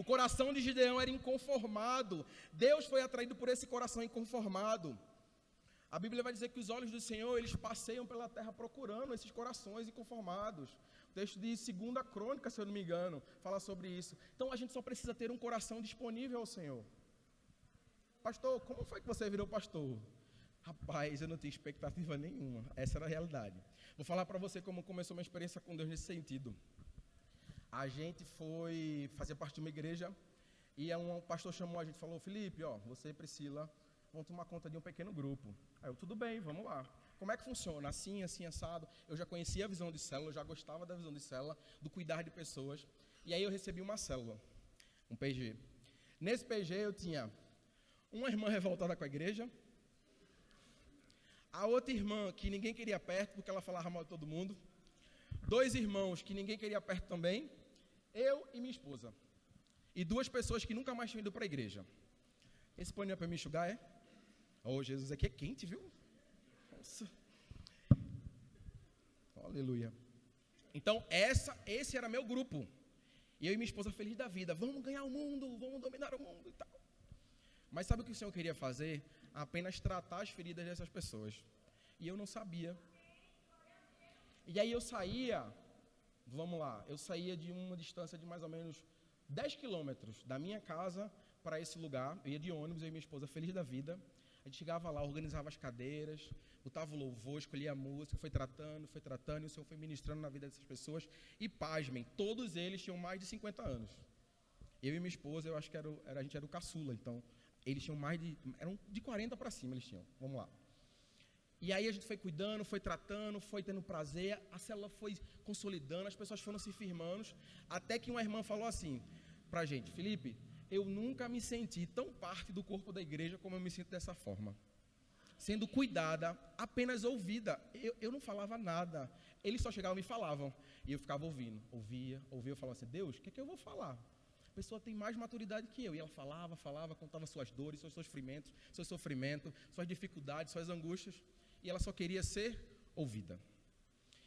O coração de Gideão era inconformado. Deus foi atraído por esse coração inconformado. A Bíblia vai dizer que os olhos do Senhor, eles passeiam pela terra procurando esses corações inconformados. O texto de 2 Crônica, se eu não me engano, fala sobre isso. Então a gente só precisa ter um coração disponível ao Senhor. Pastor, como foi que você virou pastor? Rapaz, eu não tinha expectativa nenhuma. Essa era a realidade. Vou falar para você como começou minha experiência com Deus nesse sentido. A gente foi fazer parte de uma igreja e um pastor chamou a gente e falou: Felipe, você e Priscila vão tomar conta de um pequeno grupo. Aí eu, tudo bem, vamos lá. Como é que funciona? Assim, assim, assado. Eu já conhecia a visão de célula, eu já gostava da visão de célula, do cuidar de pessoas. E aí eu recebi uma célula, um PG. Nesse PG eu tinha uma irmã revoltada com a igreja, a outra irmã que ninguém queria perto porque ela falava mal de todo mundo, 2 irmãos que ninguém queria perto também, eu e minha esposa, e 2 pessoas que nunca mais tinham ido para a igreja. Esse paninho é para me enxugar, é? Oh, Jesus, aqui é quente, viu? Nossa. Aleluia. Então, esse era meu grupo. E eu e minha esposa feliz da vida. Vamos ganhar o mundo, vamos dominar o mundo e tal. Mas sabe o que o Senhor queria fazer? Apenas tratar as feridas dessas pessoas. E eu não sabia. E aí eu saía, eu saía de uma distância de mais ou menos 10 quilômetros da minha casa para esse lugar. Eu ia de ônibus, eu e minha esposa feliz da vida. A gente chegava lá, organizava as cadeiras, botava o louvor, escolhia a música, foi tratando, e o Senhor foi ministrando na vida dessas pessoas. E pasmem, todos eles tinham mais de 50 anos. Eu e minha esposa, eu acho que a gente era o caçula, então eles tinham eram de 40 para cima, eles tinham. Vamos lá. E aí a gente foi cuidando, foi tratando, foi tendo prazer, a célula foi consolidando, as pessoas foram se firmando, até que uma irmã falou assim pra gente: Felipe, eu nunca me senti tão parte do corpo da igreja como eu me sinto dessa forma. Sendo cuidada, apenas ouvida. Eu não falava nada. Eles só chegavam e falavam. E eu ficava ouvindo. Ouvia, eu falava assim: Deus, o que é que eu vou falar? A pessoa tem mais maturidade que eu. E ela falava, contava suas dores, seus sofrimentos, suas dificuldades, suas angústias. E ela só queria ser ouvida.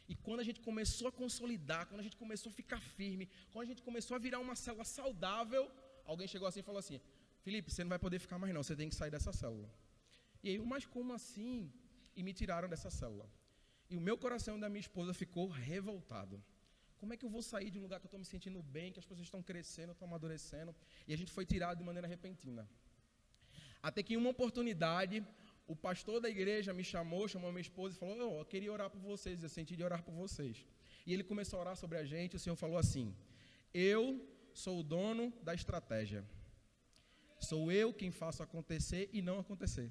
E quando a gente começou a consolidar, quando a gente começou a ficar firme, quando a gente começou a virar uma célula saudável, alguém chegou assim e falou assim: Felipe, você não vai poder ficar mais não, você tem que sair dessa célula. E aí, mas como assim? E me tiraram dessa célula. E o meu coração da minha esposa ficou revoltado. Como é que eu vou sair de um lugar que eu estou me sentindo bem, que as pessoas estão crescendo, estão amadurecendo? E a gente foi tirado de maneira repentina. Até que em uma oportunidade, o pastor da igreja me chamou a minha esposa e falou: eu queria orar por vocês, eu senti de orar por vocês. E ele começou a orar sobre a gente, o Senhor falou assim: eu sou o dono da estratégia. Sou eu quem faço acontecer e não acontecer.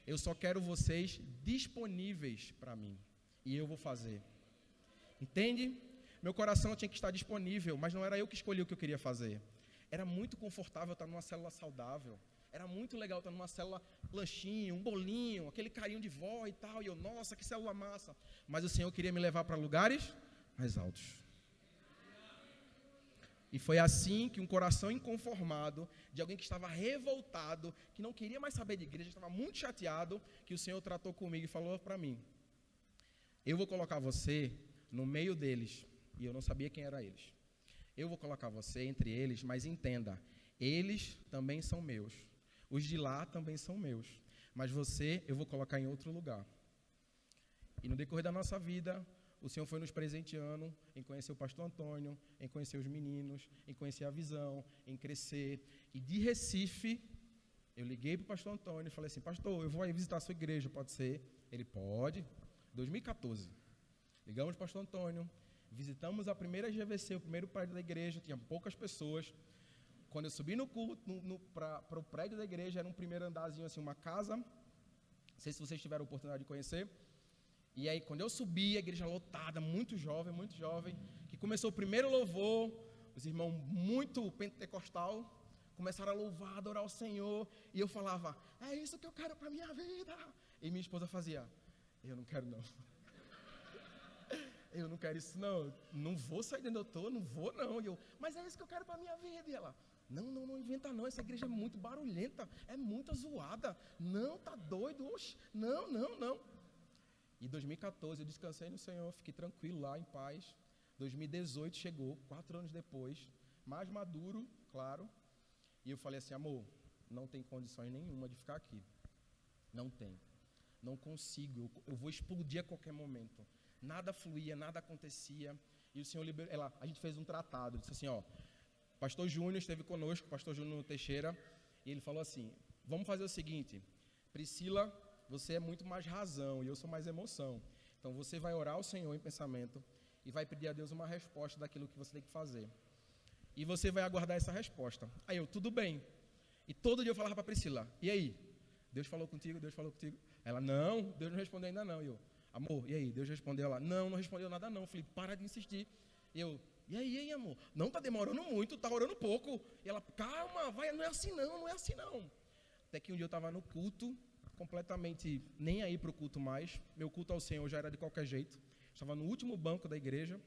Eu só quero vocês disponíveis para mim. E eu vou fazer. Entende? Meu coração tinha que estar disponível, mas não era eu que escolhi o que eu queria fazer. Era muito confortável estar numa célula saudável. Era muito legal estar numa célula lanchinho, um bolinho, aquele carinho de vó e tal. E eu, nossa, que célula massa. Mas o Senhor queria me levar para lugares mais altos. E foi assim que um coração inconformado, de alguém que estava revoltado, que não queria mais saber de igreja, estava muito chateado, que o Senhor tratou comigo e falou para mim: eu vou colocar você no meio deles. E eu não sabia quem eram eles. Eu vou colocar você entre eles, mas entenda, eles também são meus. Os de lá também são meus. Mas você, eu vou colocar em outro lugar. E no decorrer da nossa vida, o Senhor foi nos presenteando em conhecer o pastor Antônio, em conhecer os meninos, em conhecer a visão, em crescer. E de Recife, eu liguei para o pastor Antônio e falei assim: pastor, eu vou aí visitar a sua igreja, pode ser? Ele, pode. 2014. Ligamos para o pastor Antônio, visitamos a primeira GVC, o primeiro prédio da igreja, tinha poucas pessoas. Quando eu subi no culto, para o prédio da igreja, era um primeiro andarzinho, assim, uma casa sei se vocês tiveram a oportunidade de conhecer. E aí, quando eu subi, a igreja lotada, muito jovem, que começou o primeiro louvor, os irmãos muito pentecostal começaram a louvar, adorar o Senhor, e eu falava, é isso que eu quero para a minha vida. E minha esposa fazia, eu não quero não. Eu não quero isso não vou sair de onde eu estou, não vou não. E eu, mas é isso que eu quero para a minha vida. E ela, não inventa não, essa igreja é muito barulhenta, é muito zoada. Não, tá doido, oxe, não. E 2014 eu descansei no Senhor, fiquei tranquilo lá, em paz. 2018 chegou, 4 anos depois, mais maduro, claro. E eu falei assim, amor, não tem condições nenhuma de ficar aqui. Não tem. Não consigo, eu vou explodir a qualquer momento. Nada fluía, nada acontecia. E o Senhor liberou, a gente fez um tratado, disse assim, pastor Júnior esteve conosco, pastor Júnior Teixeira, e ele falou assim, vamos fazer o seguinte, Priscila, você é muito mais razão e eu sou mais emoção. Então você vai orar ao Senhor em pensamento e vai pedir a Deus uma resposta daquilo que você tem que fazer. E você vai aguardar essa resposta. Aí eu, tudo bem. E todo dia eu falava para Priscila, e aí? Deus falou contigo? Ela, não, Deus não respondeu ainda não. E eu, amor, e aí? Deus respondeu? Ela, não respondeu nada não. Eu falei, para de insistir. E eu, e aí, amor? Não, tá demorando muito, tá orando pouco. E ela, calma, vai, não é assim não. Até que um dia eu estava no culto, completamente nem aí para o culto mais. Meu culto ao Senhor já era de qualquer jeito. Estava no último banco da igreja.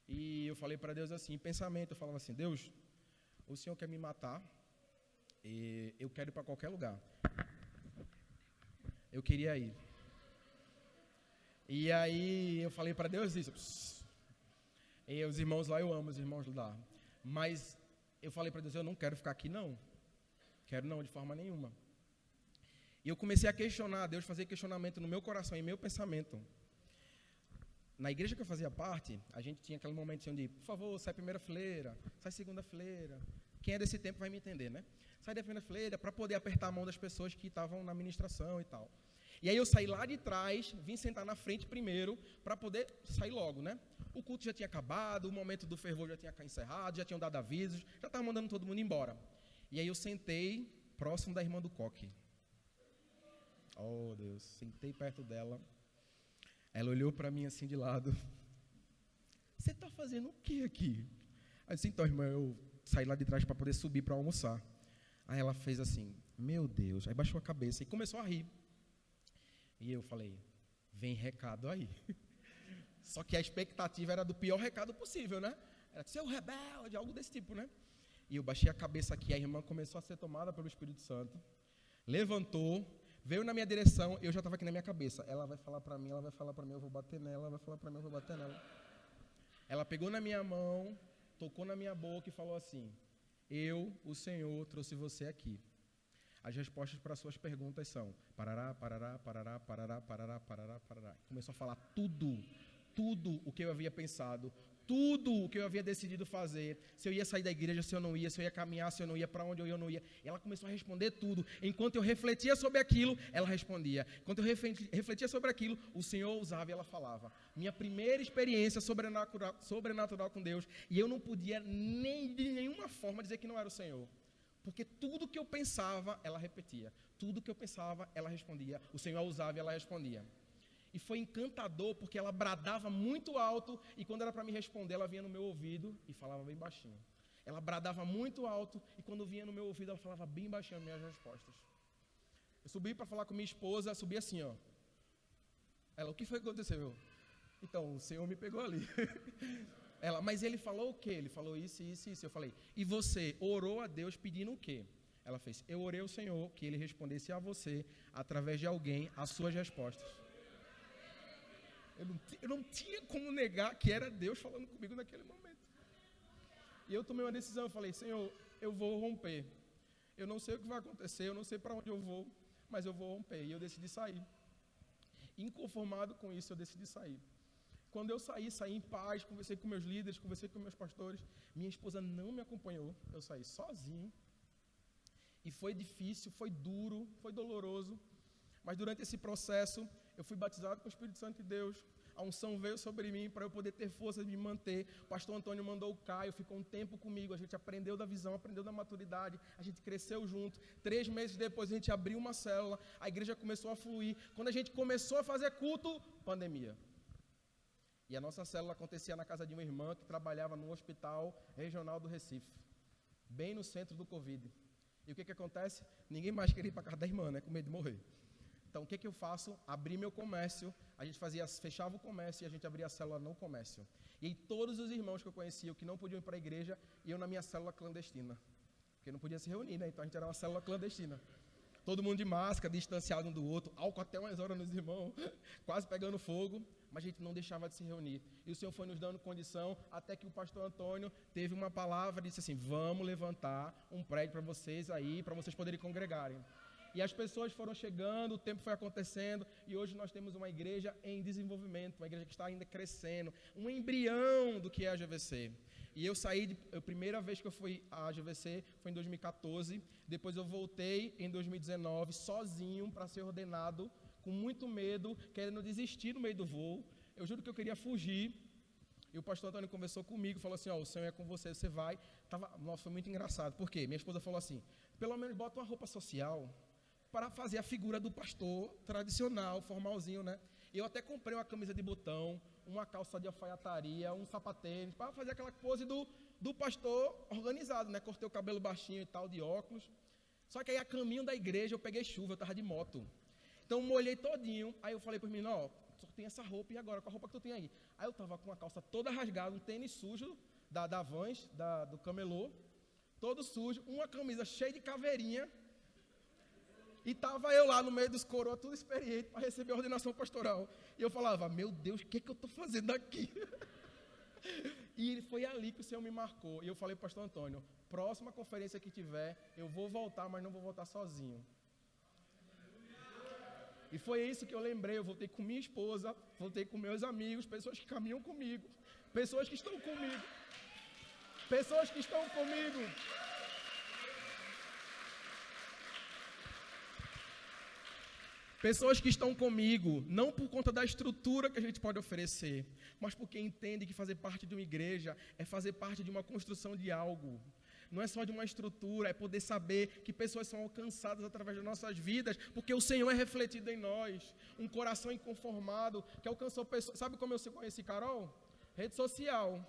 E eu falei para Deus assim, em pensamento, eu falava assim, Deus, o Senhor quer me matar, e eu quero ir para qualquer lugar. Eu queria ir. E aí eu falei para Deus isso. E os irmãos lá, eu amo os irmãos lá. Mas eu falei para Deus, eu não quero ficar aqui não. Quero não, de forma nenhuma. E eu comecei a questionar, Deus fazia questionamento no meu coração e meu pensamento. Na igreja que eu fazia parte, a gente tinha aquele momento de, por favor, sai primeira fileira, sai segunda fileira. Quem é desse tempo vai me entender, né? Sai da primeira fileira para poder apertar a mão das pessoas que estavam na ministração e tal. E aí eu saí lá de trás, vim sentar na frente primeiro, para poder sair logo, né? O culto já tinha acabado, o momento do fervor já tinha encerrado, já tinham dado avisos, já estavam mandando todo mundo embora. E aí eu sentei próximo da irmã do coque. Oh, Deus, sentei perto dela. Ela olhou para mim assim de lado. Você está fazendo o que aqui? Aí eu disse, então, irmã, eu saí lá de trás para poder subir para almoçar. Aí ela fez assim, meu Deus, aí baixou a cabeça e começou a rir. E eu falei, vem recado aí. Só que a expectativa era do pior recado possível, né? Era seu rebelde, algo desse tipo, né? E eu baixei a cabeça aqui, a irmã começou a ser tomada pelo Espírito Santo. Levantou, veio na minha direção, eu já estava aqui na minha cabeça. Ela vai falar para mim, eu vou bater nela, ela vai falar para mim, eu vou bater nela. Ela pegou na minha mão, tocou na minha boca e falou assim, eu, o Senhor, trouxe você aqui. As respostas para as suas perguntas são parará, parará, parará, parará, parará, parará, parará. Começou a falar tudo o que eu havia pensado, tudo o que eu havia decidido fazer, se eu ia sair da igreja, se eu não ia, se eu ia caminhar, se eu não ia, para onde eu não ia. Ela começou a responder tudo. Enquanto eu refletia sobre aquilo, ela respondia. Enquanto eu refletia sobre aquilo, o Senhor usava e ela falava. Minha primeira experiência sobrenatural com Deus, e eu não podia nem de nenhuma forma dizer que não era o Senhor. Porque tudo que eu pensava, ela repetia. Tudo que eu pensava, ela respondia. O Senhor a usava e ela respondia. E foi encantador, porque ela bradava muito alto, e quando era para me responder, ela vinha no meu ouvido e falava bem baixinho. Ela bradava muito alto, e quando vinha no meu ouvido, ela falava bem baixinho as minhas respostas. Eu subi para falar com minha esposa, subi assim, ó. Ela, o que foi que aconteceu? Então, o Senhor me pegou ali. Ela, mas ele falou o quê? Ele falou isso. Eu falei, e você orou a Deus pedindo o quê? Ela fez, eu orei ao Senhor que ele respondesse a você, através de alguém, as suas respostas. Eu não tinha como negar que era Deus falando comigo naquele momento. E eu tomei uma decisão, eu falei, Senhor, eu vou romper. Eu não sei o que vai acontecer, eu não sei para onde eu vou, mas eu vou romper. E eu decidi sair. Inconformado com isso, eu decidi sair. Quando eu saí em paz, conversei com meus líderes, conversei com meus pastores. Minha esposa não me acompanhou, eu saí sozinho. E foi difícil, foi duro, foi doloroso. Mas durante esse processo, eu fui batizado com o Espírito Santo de Deus. a unção veio sobre mim para eu poder ter força de me manter. O pastor Antônio mandou o Caio, ficou um tempo comigo, a gente aprendeu da visão, aprendeu da maturidade, a gente cresceu junto. 3 meses depois a gente abriu uma célula, a igreja começou a fluir. Quando a gente começou a fazer culto, pandemia. E a nossa célula acontecia na casa de uma irmã que trabalhava no hospital regional do Recife, bem no centro do Covid. E o que acontece? Ninguém mais queria ir para a casa da irmã, né? Com medo de morrer. Então, o que eu faço? Abri meu comércio, a gente fechava o comércio e a gente abria a célula no comércio. E aí, todos os irmãos que eu conhecia, que não podiam ir para a igreja, iam na minha célula clandestina. Porque não podia se reunir, né? Então, a gente era uma célula clandestina. Todo mundo de máscara, distanciado um do outro, álcool até umas horas nos irmãos, quase pegando fogo, mas a gente não deixava de se reunir. E o Senhor foi nos dando condição, até que o pastor Antônio teve uma palavra, disse assim, vamos levantar um prédio para vocês aí, para vocês poderem congregarem. E as pessoas foram chegando, o tempo foi acontecendo, e hoje nós temos uma igreja em desenvolvimento, uma igreja que está ainda crescendo, um embrião do que é a GVC. E eu saí, a primeira vez que eu fui à GVC foi em 2014, depois eu voltei em 2019, sozinho, para ser ordenado, com muito medo, querendo desistir no meio do voo. Eu juro que eu queria fugir. E o pastor Antônio conversou comigo, falou assim, o Senhor é com você, você vai. Nossa, foi muito engraçado. Por quê? Minha esposa falou assim, pelo menos bota uma roupa social para fazer a figura do pastor tradicional, formalzinho, né? Eu até comprei uma camisa de botão, uma calça de alfaiataria, um sapatênis, para fazer aquela pose do pastor organizado, né? Cortei o cabelo baixinho e tal, de óculos. Só que aí, a caminho da igreja, eu peguei chuva, eu estava de moto. Então, molhei todinho. Aí eu falei para os meninos, só tem essa roupa, e agora? Qual a roupa que tu tem aí? Aí eu estava com a calça toda rasgada, um tênis sujo, da Vans, do Camelô, todo sujo, uma camisa cheia de caveirinha, e estava eu lá no meio dos coroas, tudo experiente, para receber a ordenação pastoral. E eu falava, meu Deus, o que eu estou fazendo aqui? E foi ali que o Senhor me marcou. E eu falei para o pastor Antônio, próxima conferência que tiver, eu vou voltar, mas não vou voltar sozinho. E foi isso que eu lembrei, eu voltei com minha esposa, voltei com meus amigos, pessoas que caminham comigo, pessoas que estão comigo. Pessoas que estão comigo. Pessoas que estão comigo, não por conta da estrutura que a gente pode oferecer, mas porque entendem que fazer parte de uma igreja é fazer parte de uma construção de algo. Não é só de uma estrutura, é poder saber que pessoas são alcançadas através das nossas vidas, porque o Senhor é refletido em nós. Um coração inconformado que alcançou pessoas. Sabe como eu conheci Carol? Rede social.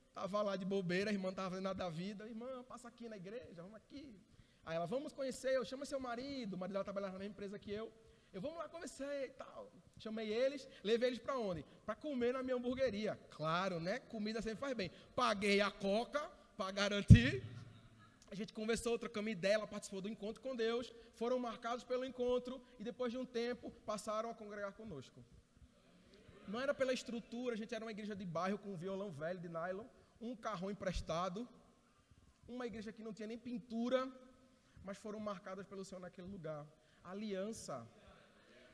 Estava lá de bobeira, a irmã estava fazendo nada da vida. Irmã, passa aqui na igreja, vamos aqui. Aí ela, vamos conhecer, eu chamo seu marido. O marido dela trabalhava na mesma empresa que eu. Vamos lá conversar e tal. Chamei eles, levei eles para onde? Para comer na minha hamburgueria. Claro, né? Comida sempre faz bem. Paguei a coca para garantir. A gente conversou, trocamos ideia, ela participou do encontro com Deus. Foram marcados pelo encontro e depois de um tempo passaram a congregar conosco. Não era pela estrutura, a gente era uma igreja de bairro com um violão velho de nylon, um carrão emprestado, uma igreja que não tinha nem pintura, mas foram marcadas pelo Senhor naquele lugar.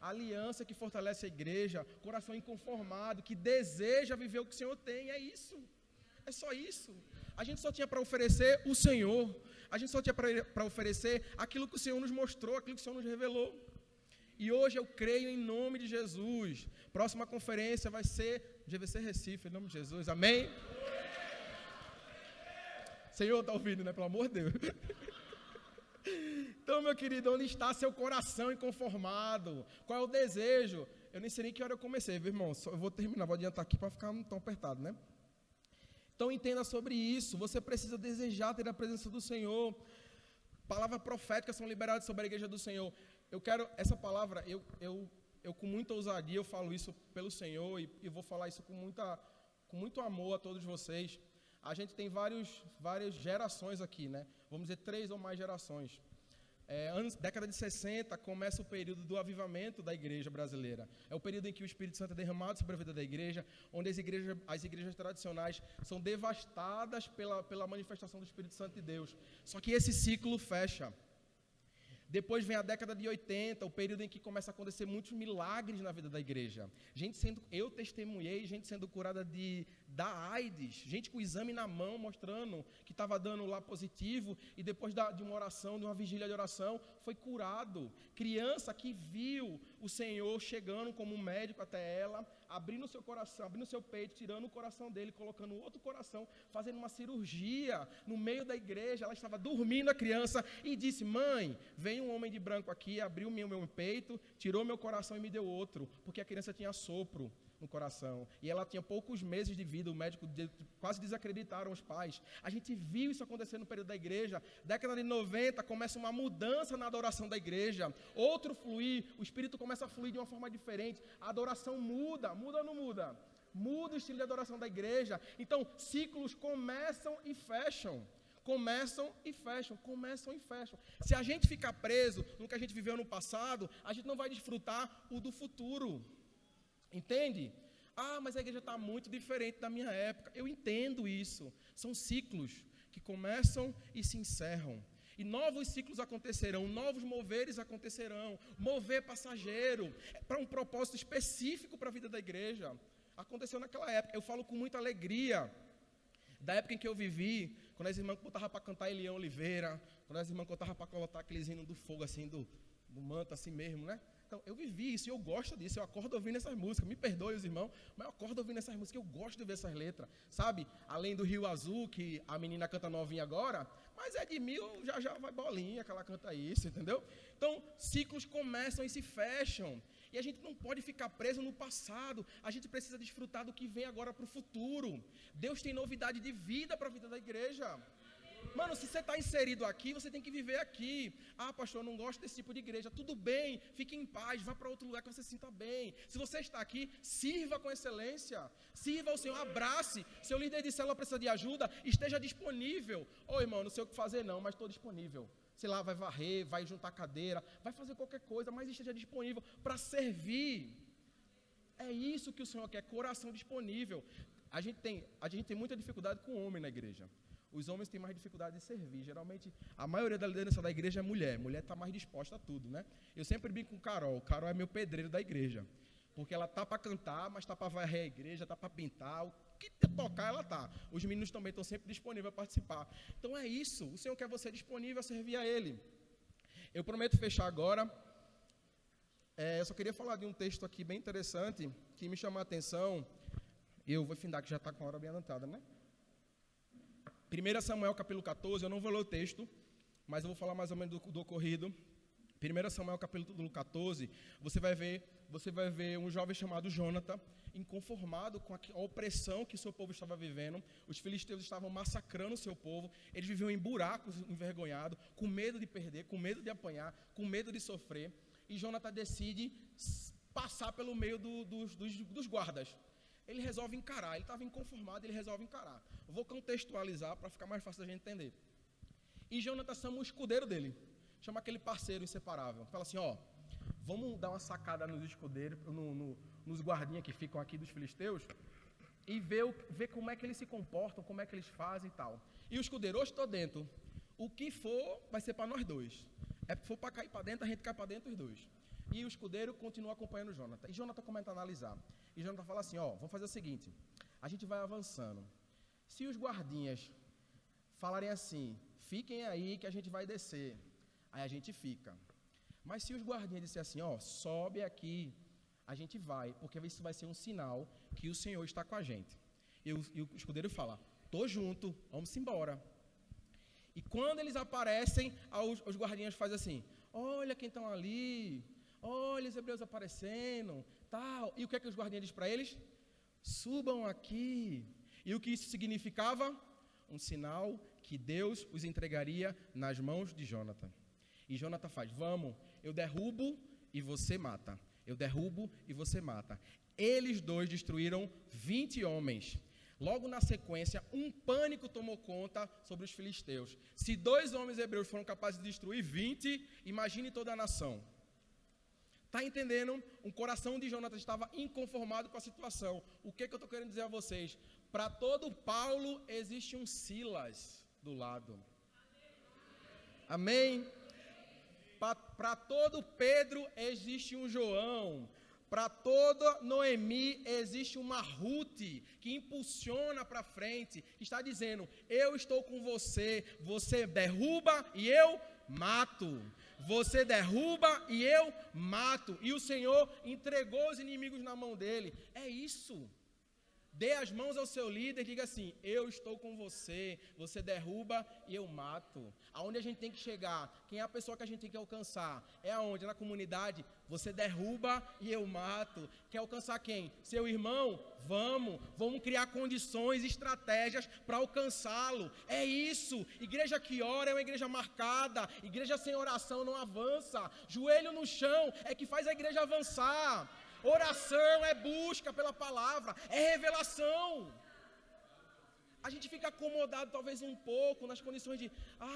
Aliança que fortalece a igreja, coração inconformado, que deseja viver o que o Senhor tem, é isso. É só isso. A gente só tinha para oferecer o Senhor, a gente só tinha para oferecer aquilo que o Senhor nos mostrou, aquilo que o Senhor nos revelou. E hoje eu creio em nome de Jesus. Próxima conferência vai ser GVC Recife, em nome de Jesus, amém? Senhor, está ouvindo, né? Pelo amor de Deus. Então, meu querido, onde está seu coração inconformado? Qual é o desejo? Eu nem sei nem que hora eu comecei, viu, irmão? Eu vou terminar, vou adiantar aqui para ficar tão apertado, né? Então, entenda sobre isso. Você precisa desejar ter a presença do Senhor. Palavras proféticas são liberadas sobre a igreja do Senhor. Eu quero, essa palavra, eu com muita ousadia, eu falo isso pelo Senhor e vou falar isso com muito amor a todos vocês. A gente tem várias gerações aqui, né? Vamos dizer 3 ou mais gerações. Década de 60 começa o período do avivamento da igreja brasileira. É o período em que o Espírito Santo é derramado sobre a vida da igreja, onde as igrejas tradicionais são devastadas pela manifestação do Espírito Santo de Deus. Só que esse ciclo fecha. Depois vem a década de 80, o período em que começa a acontecer muitos milagres na vida da igreja. Eu testemunhei gente sendo curada da AIDS, gente com exame na mão mostrando que estava dando lá positivo e depois de uma oração, de uma vigília de oração, foi curado. Criança que viu o Senhor chegando como um médico até ela, abrindo o seu coração, abrindo o seu peito, tirando o coração dele, colocando outro coração, fazendo uma cirurgia no meio da igreja. Ela estava dormindo, a criança, e disse: mãe, veio um homem de branco aqui, abriu meu peito, tirou meu coração e me deu outro, porque a criança tinha sopro no coração, e ela tinha poucos meses de vida. O médico quase desacreditaram os pais. A gente viu isso acontecer no período da igreja. Década de 90, começa uma mudança na adoração da igreja, outro fluir, o Espírito começa a fluir de uma forma diferente, a adoração muda ou não muda? Muda o estilo de adoração da igreja. Então, ciclos começam e fecham. Começam e fecham. Se a gente ficar preso no que a gente viveu no passado, a gente não vai desfrutar o do futuro. Entende? Mas a igreja está muito diferente da minha época. Eu entendo isso. São ciclos que começam e se encerram. E novos ciclos acontecerão, novos moveres acontecerão. Mover passageiro, para um propósito específico para a vida da igreja. Aconteceu naquela época. Eu falo com muita alegria da época em que eu vivi, quando as irmãs botavam para cantar Elião Oliveira, quando as irmãs botavam para colocar aqueles hinos do fogo, assim, do manto, assim mesmo, né? Então, eu vivi isso e eu gosto disso. Eu acordo ouvindo essas músicas. Me perdoe os irmãos, mas eu acordo ouvindo essas músicas. Eu gosto de ver essas letras, sabe? Além do Rio Azul, que a menina canta novinha agora, mas Edmil já vai bolinha que ela canta isso, entendeu? Então, ciclos começam e se fecham. E a gente não pode ficar preso no passado. A gente precisa desfrutar do que vem agora para o futuro. Deus tem novidade de vida para a vida da igreja. Mano, se você está inserido aqui, você tem que viver aqui. Pastor, eu não gosto desse tipo de igreja. Tudo bem, fique em paz, vá para outro lugar que você se sinta bem. Se você está aqui, sirva com excelência. Sirva ao Senhor, abrace. Seu líder de célula precisa de ajuda, esteja disponível. Irmão, não sei o que fazer não, mas estou disponível. Sei lá, vai varrer, vai juntar cadeira, vai fazer qualquer coisa, mas esteja disponível para servir. É isso que o Senhor quer, coração disponível. A gente tem muita dificuldade com o homem na igreja. Os homens têm mais dificuldade de servir. Geralmente, a maioria da liderança da igreja é mulher. Mulher está mais disposta a tudo, né? Eu sempre brinco com Carol. Carol é meu pedreiro da igreja. Porque ela está para cantar, mas está para varrer a igreja, está para pintar. O que tocar, ela está. Os meninos também estão sempre disponíveis a participar. Então é isso. O Senhor quer você disponível a servir a Ele. Eu prometo fechar agora. Eu só queria falar de um texto aqui bem interessante, que me chamou a atenção. Eu vou findar que já está com a hora bem anotada, né? 1 Samuel capítulo 14, eu não vou ler o texto, mas eu vou falar mais ou menos do ocorrido. 1 Samuel capítulo 14, você vai ver um jovem chamado Jonathan, inconformado com a opressão que o seu povo estava vivendo. Os filisteus estavam massacrando o seu povo, eles viviam em buracos, envergonhados, com medo de perder, com medo de apanhar, com medo de sofrer. E Jonathan decide passar pelo meio dos guardas. Ele resolve encarar, ele estava inconformado, ele resolve encarar. Eu vou contextualizar para ficar mais fácil da gente entender. E Jonathan chama o escudeiro dele, chama aquele parceiro inseparável. Fala assim, vamos dar uma sacada nos escudeiros, nos guardinhas que ficam aqui dos filisteus, e ver como é que eles se comportam, como é que eles fazem e tal. E o escudeiro, hoje estou dentro, o que for vai ser para nós dois. Se for para cair para dentro, a gente cai para dentro os dois. E o escudeiro continua acompanhando o Jonathan. E Jonathan começa a analisar. E Jonathan fala assim, vamos fazer o seguinte, a gente vai avançando. Se os guardinhas falarem assim, fiquem aí que a gente vai descer, aí a gente fica. Mas se os guardinhas disserem assim, sobe aqui, a gente vai, porque isso vai ser um sinal que o Senhor está com a gente. E o escudeiro fala, tô junto, vamos embora. E quando eles aparecem, os guardinhas fazem assim, olha quem estão ali, olha os hebreus aparecendo, tal. E o que é que os guardinhas dizem para eles? Subam aqui. E o que isso significava? Um sinal que Deus os entregaria nas mãos de Jonathan. E Jonathan faz, vamos, eu derrubo e você mata. Eu derrubo e você mata. Eles dois destruíram 20 homens. Logo na sequência, um pânico tomou conta sobre os filisteus. Se 2 homens hebreus foram capazes de destruir 20, imagine toda a nação. Está entendendo? O coração de Jonathan estava inconformado com a situação. O que eu estou querendo dizer a vocês? Para todo Paulo existe um Silas do lado. Amém? Para todo Pedro existe um João. Para toda Noemi existe uma Ruth que impulsiona para frente, que está dizendo, eu estou com você, você derruba e eu mato. você derruba e eu mato. E o Senhor entregou os inimigos na mão dele. É isso. Dê as mãos ao seu líder e diga assim: eu estou com você, você derruba e eu mato. Aonde a gente tem que chegar? Quem é a pessoa que a gente tem que alcançar? É aonde? Na comunidade. Você derruba e eu mato. Quer alcançar quem? Seu irmão? Vamos criar condições, estratégias para alcançá-lo. É isso. Igreja que ora é uma igreja marcada. Igreja sem oração não avança. Joelho no chão é que faz a igreja avançar. Oração é busca pela palavra, é revelação. A gente fica acomodado talvez um pouco nas condições de,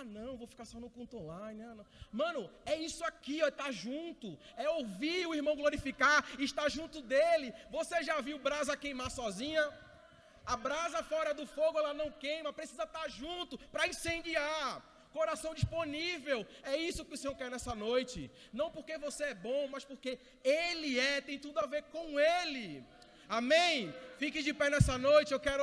não, vou ficar só no culto online. Não. Mano, é isso aqui, ó, tá junto. É ouvir o irmão glorificar, estar junto dele. Você já viu brasa queimar sozinha? A brasa fora do fogo, ela não queima, precisa estar junto para incendiar. Coração disponível, é isso que o Senhor quer nessa noite. Não porque você é bom, mas porque Ele tem tudo a ver com Ele. Amém? Fique de pé nessa noite, eu quero